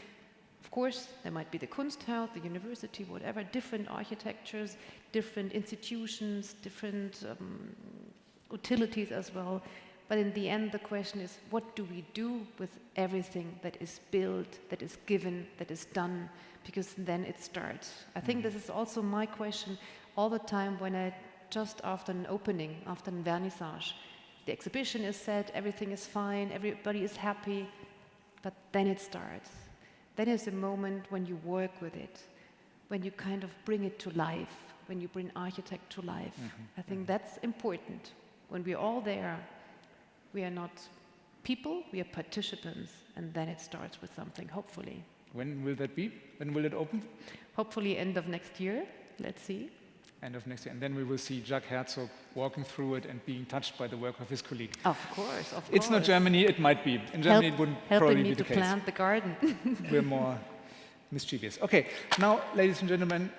Speaker 4: Of course, there might be the Kunsthalle, the university, whatever, different architectures, different institutions, different utilities as well. But in the end, the question is, what do we do with everything that is built, that is given, that is done? Because then it starts. I think this is also my question all the time when just after an opening, after a vernissage, the exhibition is set, everything is fine, everybody is happy, but then it starts. Then is a moment when you work with it, when you kind of bring it to life, when you bring architect to life. I think that's important. When we're all there, we are not people, we are participants, and then it starts with something, hopefully.
Speaker 2: When will that be? When will it open?
Speaker 4: Hopefully end of next year, let's see.
Speaker 2: End of next year, and then we will see Jacques Herzog walking through it and being touched by the work of his colleague.
Speaker 4: Of course, of course.
Speaker 2: It's not Germany, it might be. In Germany it wouldn't probably be the case.
Speaker 4: Helping me to plant the garden.
Speaker 2: We're more mischievous. Okay, now, ladies and gentlemen,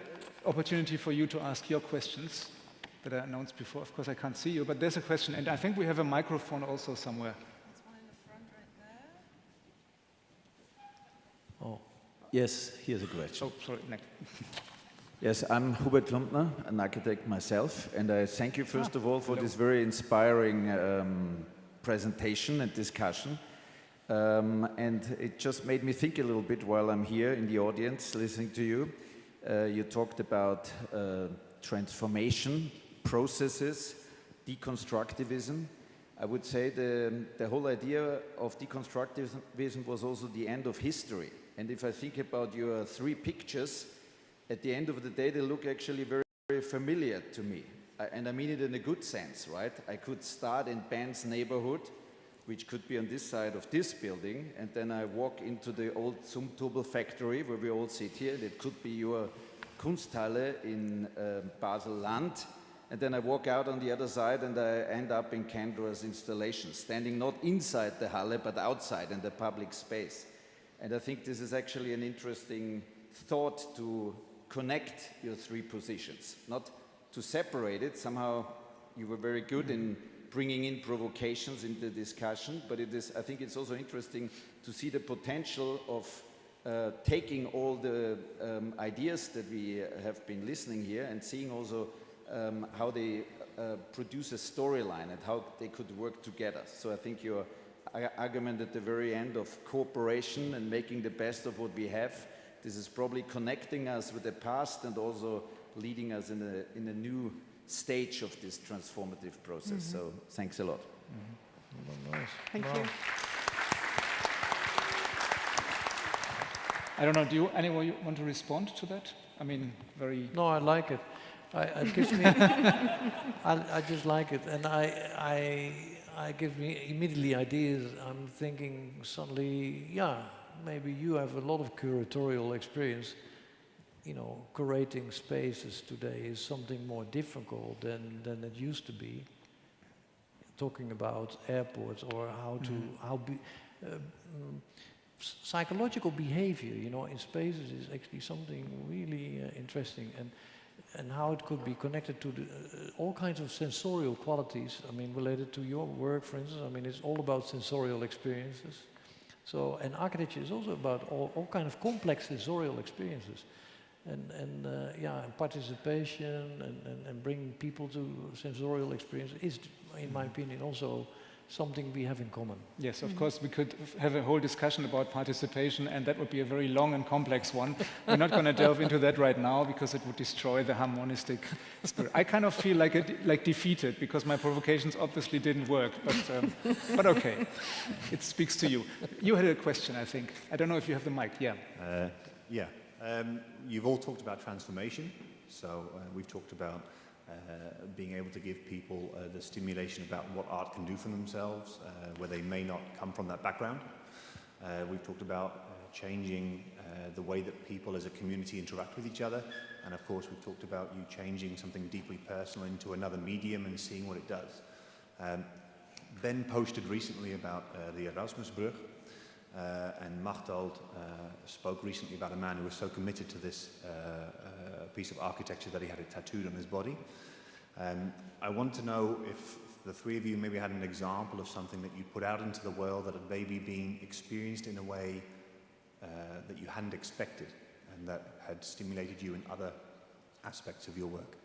Speaker 2: opportunity for you to ask your questions that I announced before. Of course, I can't see you, but there's a question, and I think we have a microphone also somewhere.
Speaker 5: There's one in the front right there.
Speaker 6: Oh, yes, here's a question.
Speaker 2: Oh, sorry, next.
Speaker 6: Yes, I'm Hubert Klumpner, an architect myself, and I thank you first of all for this very inspiring presentation and discussion. And it just made me think a little bit while I'm here in the audience listening to you. You talked about transformation processes, deconstructivism. I would say the whole idea of deconstructivism was also the end of history. And if I think about your three pictures, at the end of the day, they look actually very, very familiar to me. And I mean it in a good sense, right? I could start in Ben's neighborhood, which could be on this side of this building, and then I walk into the old Zumtobel factory where we all sit here, and it could be your Kunsthalle in Baselland, and then I walk out on the other side and I end up in Cendras installation, standing not inside the Halle but outside in the public space. And I think this is actually an interesting thought to connect your three positions, not to separate it. Somehow you were very good in bringing in provocations in the discussion, but I think it's also interesting to see the potential of taking all the ideas that we have been listening here and seeing also how they produce a storyline and how they could work together. So I think your argument at the very end of cooperation and making the best of what we have, this is probably connecting us with the past and also leading us in a new stage of this transformative process. So thanks a lot.
Speaker 3: Nice.
Speaker 4: Thank you.
Speaker 2: I don't know, do anyone want to respond to that? I mean, very...
Speaker 3: No, I like it. It gives me... I just like it. And I give me immediately ideas. I'm thinking suddenly, yeah, maybe you have a lot of curatorial experience. You know, curating spaces today is something more difficult than it used to be. Talking about airports or psychological behavior, you know, in spaces is actually something really interesting, and how it could be connected to all kinds of sensorial qualities. I mean, related to your work, for instance. I mean, it's all about sensorial experiences. So, and architecture is also about all kind of complex sensorial experiences. And participation and bringing people to sensorial experience is, in my opinion, also something we have in common.
Speaker 2: Yes, of course, we could have a whole discussion about participation, and that would be a very long and complex one. We're not going to delve into that right now because it would destroy the harmonistic spirit. I kind of feel like defeated because my provocations obviously didn't work, but okay, it speaks to you. You had a question, I think. I don't know if you have the mic. Yeah.
Speaker 7: You've all talked about transformation, so we've talked about being able to give people the stimulation about what art can do for themselves, where they may not come from that background. We've talked about changing the way that people as a community interact with each other, and of course we've talked about you changing something deeply personal into another medium and seeing what it does. Ben posted recently about the Erasmusbrug, and Machtald spoke recently about a man who was so committed to this piece of architecture that he had it tattooed on his body. I want to know if the three of you maybe had an example of something that you put out into the world that had maybe been experienced in a way that you hadn't expected and that had stimulated you in other aspects of your work.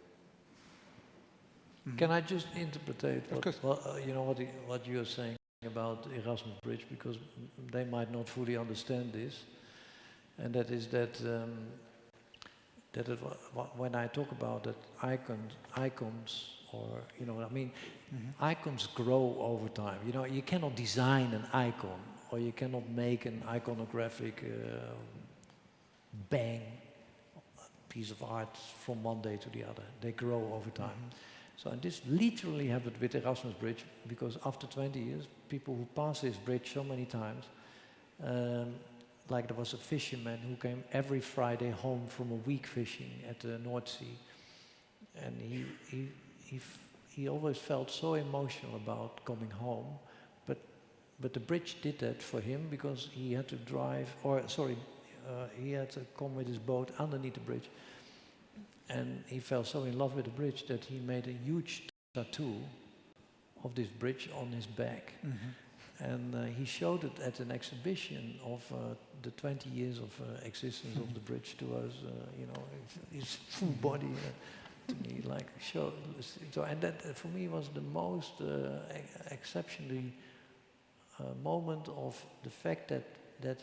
Speaker 3: Can I just interpret what you are saying about Erasmus Bridge, because they might not fully understand this, and that is that when I talk about that icons, or you know what I mean, icons grow over time. You know, you cannot design an icon, or you cannot make an iconographic bang piece of art from one day to the other. They grow over time. So, and this literally happened with Erasmus Bridge, because after 20 years, people who pass this bridge so many times, like there was a fisherman who came every Friday home from a week fishing at the North Sea, and he always felt so emotional about coming home, but the bridge did that for him, because he had to he had to come with his boat underneath the bridge. And he fell so in love with the bridge that he made a huge tattoo of this bridge on his back. And he showed it at an exhibition of the 20 years of existence of the bridge to us, you know, his full body to me, like, showed. So, and that for me was the most exceptionally moment of the fact that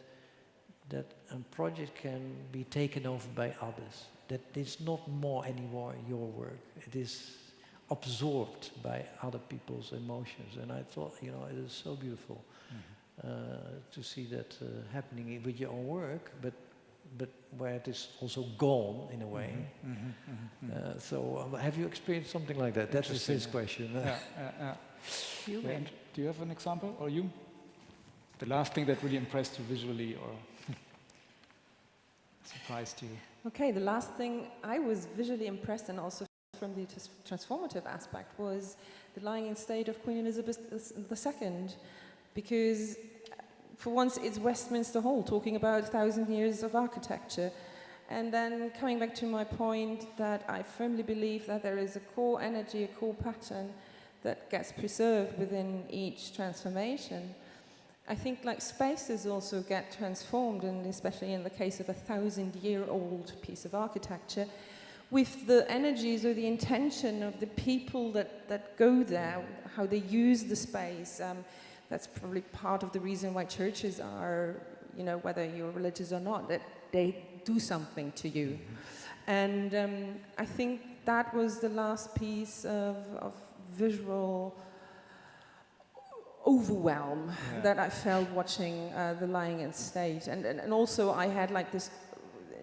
Speaker 3: a project can be taken over by others. That it's not more anymore your work. It is absorbed by other people's emotions. And I thought, you know, it is so beautiful to see that happening with your own work, but but where it is also gone in a way. So have you experienced something like that? That's his question.
Speaker 2: Do you have an example, or you? The last thing that really impressed you visually or surprised you?
Speaker 5: Okay, the last thing I was visually impressed, and also from the transformative aspect, was the lying in state of Queen Elizabeth II, because for once it's Westminster Hall talking about 1,000 years of architecture. And then coming back to my point that I firmly believe that there is a core energy, a core pattern that gets preserved within each transformation. I think like spaces also get transformed, and especially in the case of a 1,000-year-old piece of architecture, with the energies or the intention of the people that go there, how they use the space. That's probably part of the reason why churches are, you know, whether you're religious or not, that they do something to you. And I think that was the last piece of visual overwhelm that I felt watching the Lying in State. And also I had like this,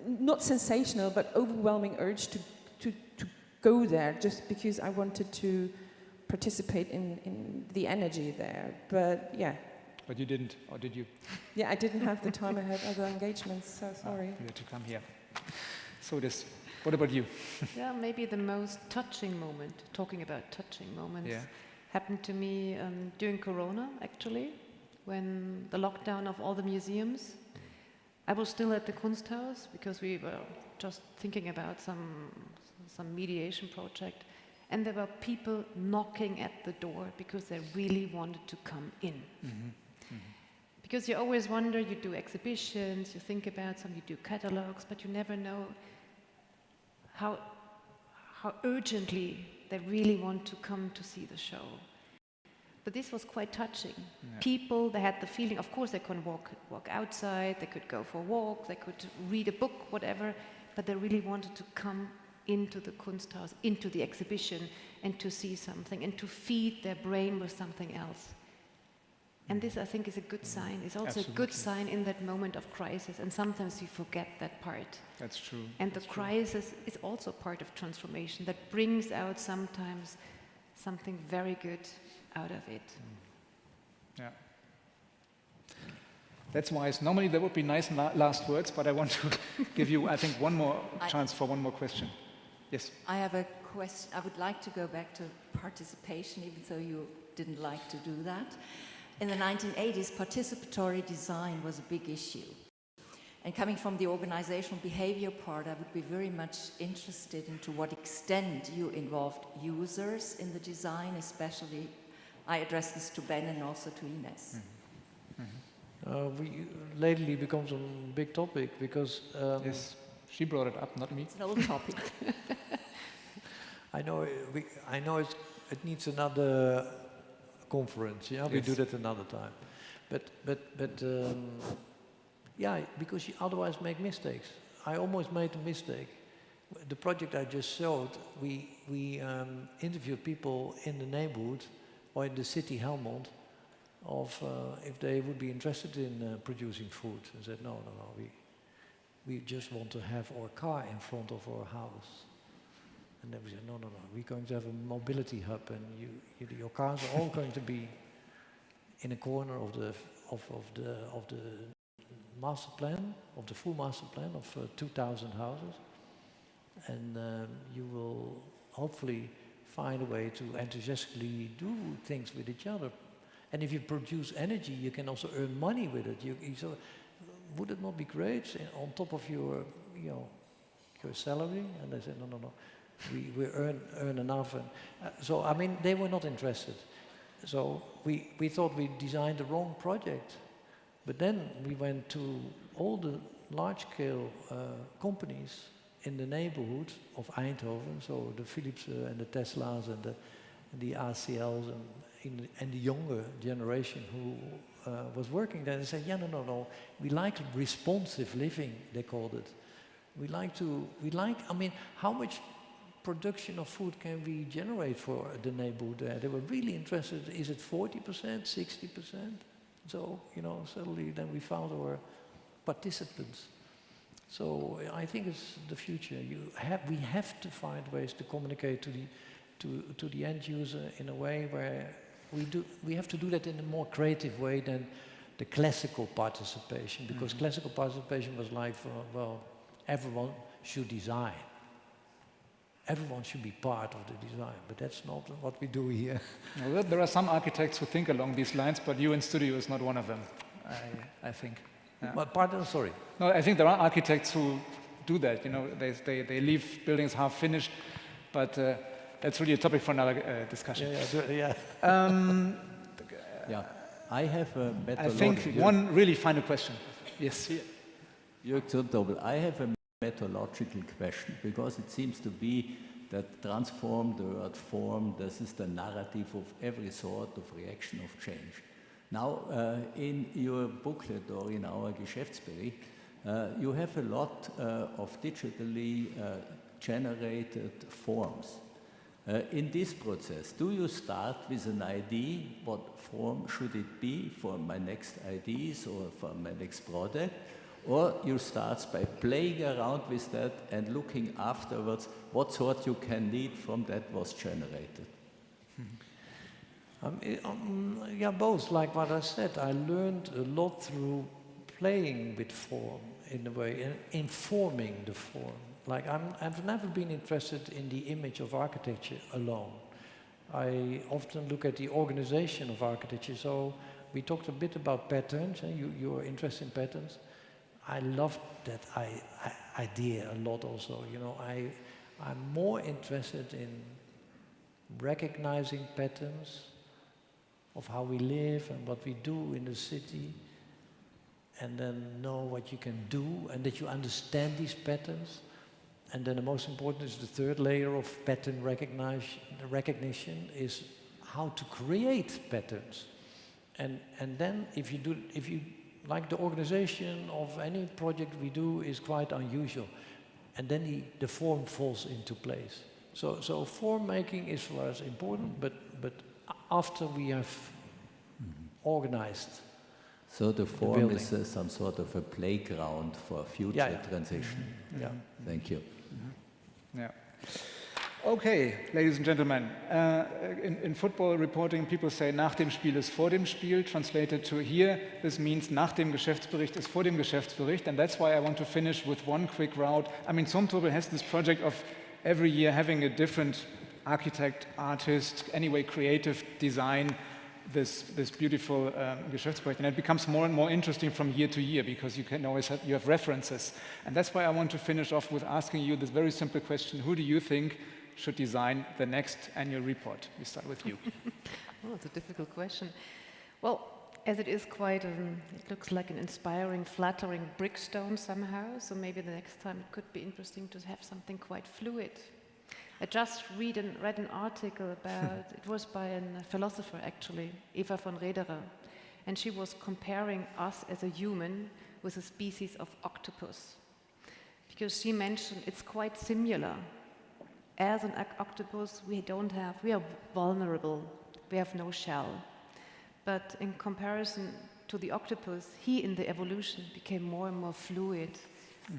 Speaker 5: not sensational, but overwhelming urge to go there, just because I wanted to participate in the energy there. But yeah.
Speaker 2: But you didn't, or did you?
Speaker 5: Yeah, I didn't have the time. I had other engagements, so sorry.
Speaker 2: You had to come here. So this, what about you?
Speaker 4: Yeah, maybe the most touching moment, talking about touching moments, happened to me during Corona, actually, when the lockdown of all the museums. I was still at the Kunsthaus because we were just thinking about some mediation project, and there were people knocking at the door because they really wanted to come in. Because you always wonder, you do exhibitions, you think about some, you do catalogs, but you never know how urgently they really want to come to see the show. But this was quite touching. People, they had the feeling, of course they could walk outside, they could go for a walk, they could read a book, whatever, but they really wanted to come into the Kunsthaus, into the exhibition, and to see something, and to feed their brain with something else. And this, I think, is a good sign. It's also a good sign in that moment of crisis, and sometimes we forget that part.
Speaker 2: That's true.
Speaker 4: And the crisis is also part of transformation that brings out sometimes something very good out of it.
Speaker 2: Yeah. That's wise. Normally there would be nice last words, but I want to give you, I think, one more chance for one more question. Yes?
Speaker 8: I have a question. I would like to go back to participation, even though you didn't like to do that. In the 1980s, participatory design was a big issue. And coming from the organizational behavior part, I would be very much interested in to what extent you involved users in the design, especially, I address this to Ben and also to Ines.
Speaker 3: Lately becomes a big topic because...
Speaker 2: yes, she brought it up, not me.
Speaker 8: It's an old topic.
Speaker 3: I know it needs another conference, yeah? Yes. We do that another time. But yeah, because you otherwise make mistakes. I almost made a mistake. The project I just showed, we interviewed people in the neighborhood or in the city Helmond of if they would be interested in producing food. I said, no, we just want to have our car in front of our house. And then we said, no, we're going to have a mobility hub, and your cars are all going to be in a corner of the master plan, of the full master plan of 2,000 houses. And you will hopefully find a way to enthusiastically do things with each other. And if you produce energy, you can also earn money with it. So would it not be great on top of your salary? And they said, no. We earn enough. And, so, I mean, they were not interested. So we thought we designed the wrong project. But then we went to all the large-scale companies in the neighborhood of Eindhoven, so the Philips and the Teslas and the ACLs and the younger generation who was working there. They said, no, we like responsive living, they called it. I mean, how much production of food can we generate for the neighborhood there? They were really interested, is it 40%, 60%? So, suddenly then we found our participants. So I think it's the future. We have to find ways to communicate to the end user in a way where we have to do that in a more creative way than the classical participation, because classical participation was like, well, everyone should design. Everyone should be part of the design, but that's not what we do here.
Speaker 2: Well, there are some architects who think along these lines, but UNStudio is not one of them, I think.
Speaker 3: But pardon, sorry.
Speaker 2: No, I think there are architects who do that. You know, they leave buildings half finished, but that's really a topic for another discussion.
Speaker 9: Yeah, I have a
Speaker 2: I think one really final question. Yes.
Speaker 9: Jörg Zumtobel, I have a methodological question, because it seems to be that transform, the word form, this is the narrative of every sort of reaction of change. Now, in your booklet or in our Geschäftsbericht, you have a lot of digitally generated forms. In this process, do you start with an idea, what form should it be for my next ideas or for my next product? Or you start by playing around with that and looking afterwards what sort you can need from that was generated?
Speaker 3: Yeah, both. Like what I said, I learned a lot through playing with form in a way, and informing the form. Like I've never been interested in the image of architecture alone. I often look at the organization of architecture. So we talked a bit about patterns, and you are interested in patterns. I love that idea a lot also. You know, I'm more interested in recognizing patterns of how we live and what we do in the city, and then know what you can do and that you understand these patterns. And then the most important is the third layer of pattern recognition is how to create patterns. And then if you like, the organization of any project we do is quite unusual, and then the form falls into place. So form making is for us important, but after we have organized.
Speaker 9: So the form is some sort of a playground for future transition.
Speaker 3: Yeah.
Speaker 9: Thank you.
Speaker 2: Yeah. Okay, ladies and gentlemen, in football reporting, people say nach dem Spiel ist vor dem Spiel. Translated to here, this means nach dem Geschäftsbericht ist vor dem Geschäftsbericht, and that's why I want to finish with one quick route. I mean, Zumtobel has this project of every year having a different architect, artist, anyway, creative design this beautiful Geschäftsbericht, and it becomes more and more interesting from year to year because you can always have references. And that's why I want to finish off with asking you this very simple question: who do you think should design the next annual report? We start with you.
Speaker 4: Oh, it's a difficult question. Well, as it is quite, it looks like an inspiring, flattering brickstone somehow, so maybe the next time it could be interesting to have something quite fluid. I just read an article about, it was by a philosopher actually, Eva von Rederer, and she was comparing us as a human with a species of octopus. Because she mentioned it's quite similar. As an octopus, we are vulnerable, we have no shell. But in comparison to the octopus, he in the evolution became more and more fluid,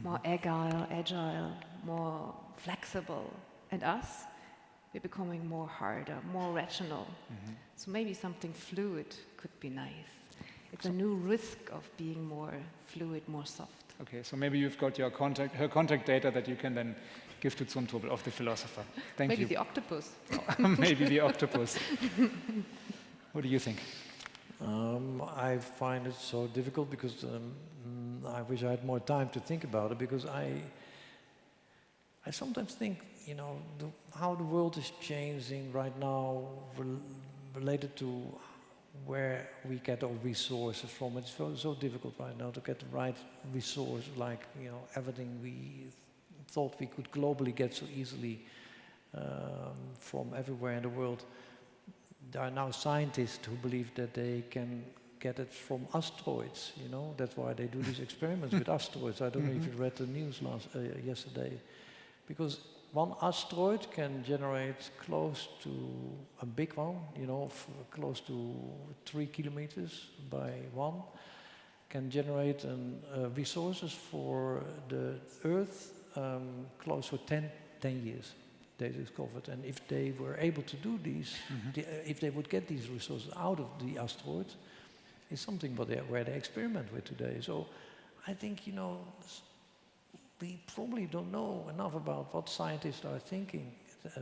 Speaker 4: more agile, more flexible. And us, we're becoming more harder, more rational. So maybe something fluid could be nice. It's a new risk of being more fluid, more soft.
Speaker 2: Okay, so maybe you've got her contact data that you can then give to Zumtobel of the philosopher. Thank you.
Speaker 4: Maybe the octopus.
Speaker 2: Maybe the octopus. What do you think?
Speaker 3: I find it so difficult because I wish I had more time to think about it, because I sometimes think, you know, how the world is changing right now related to where we get our resources from. It's so difficult right now to get the right resource, like, you know, everything we thought we could globally get so easily from everywhere in the world. There are now scientists who believe that they can get it from asteroids, you know. That's why they do these experiments with asteroids. I don't know if you read the news yesterday. Because one asteroid can generate close to a big one, you know, close to 3 kilometers by one. can generate resources for the Earth close for 10 years, they discovered. And if they were able to do these, if they would get these resources out of the asteroid, it's something where they experiment with today. So I think, you know, we probably don't know enough about what scientists are thinking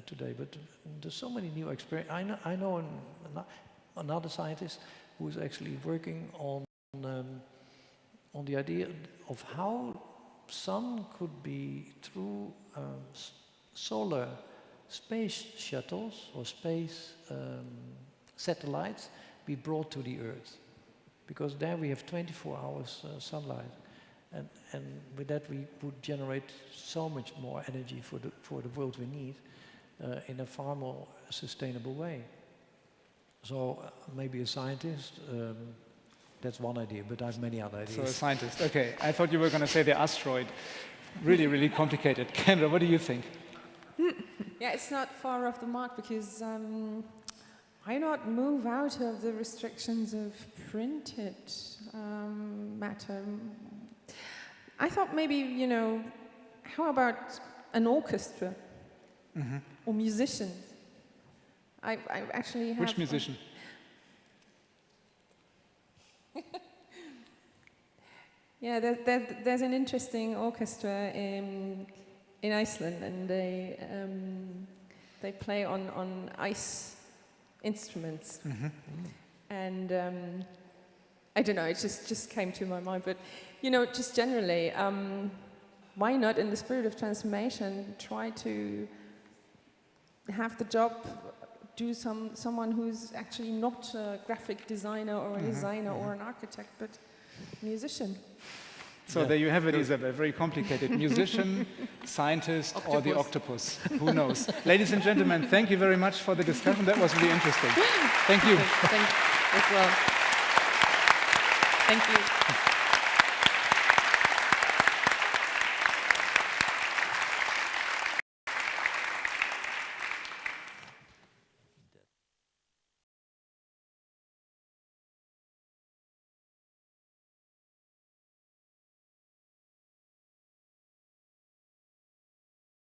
Speaker 3: today, but there's so many new experiments. I know another scientist who is actually working on the idea of how sun could be through solar space shuttles or space satellites be brought to the Earth, because there we have 24 hours sunlight, and with that we would generate so much more energy for the world we need in a far more sustainable way. So maybe a scientist. That's one idea, but I have many other ideas.
Speaker 2: So a scientist, okay. I thought you were going to say the asteroid. Really, really complicated. Kendra, what do you think?
Speaker 5: Yeah, it's not far off the mark, because why not move out of the restrictions of printed matter? I thought maybe, you know, how about an orchestra or musicians? I actually have...
Speaker 2: Which musician?
Speaker 5: Yeah, there's an interesting orchestra in Iceland, and they play on ice instruments. And I don't know, it just came to my mind. But you know, just generally, why not, in the spirit of transformation, try to have the job do someone who's actually not a graphic designer or a designer or an architect, but a musician.
Speaker 2: So there you have it, Isabel. Very complicated. Musician, scientist, or the octopus. Who knows? Ladies and gentlemen, thank you very much for the discussion. That was really interesting. Thank you.
Speaker 1: Thank you as well. Thank you.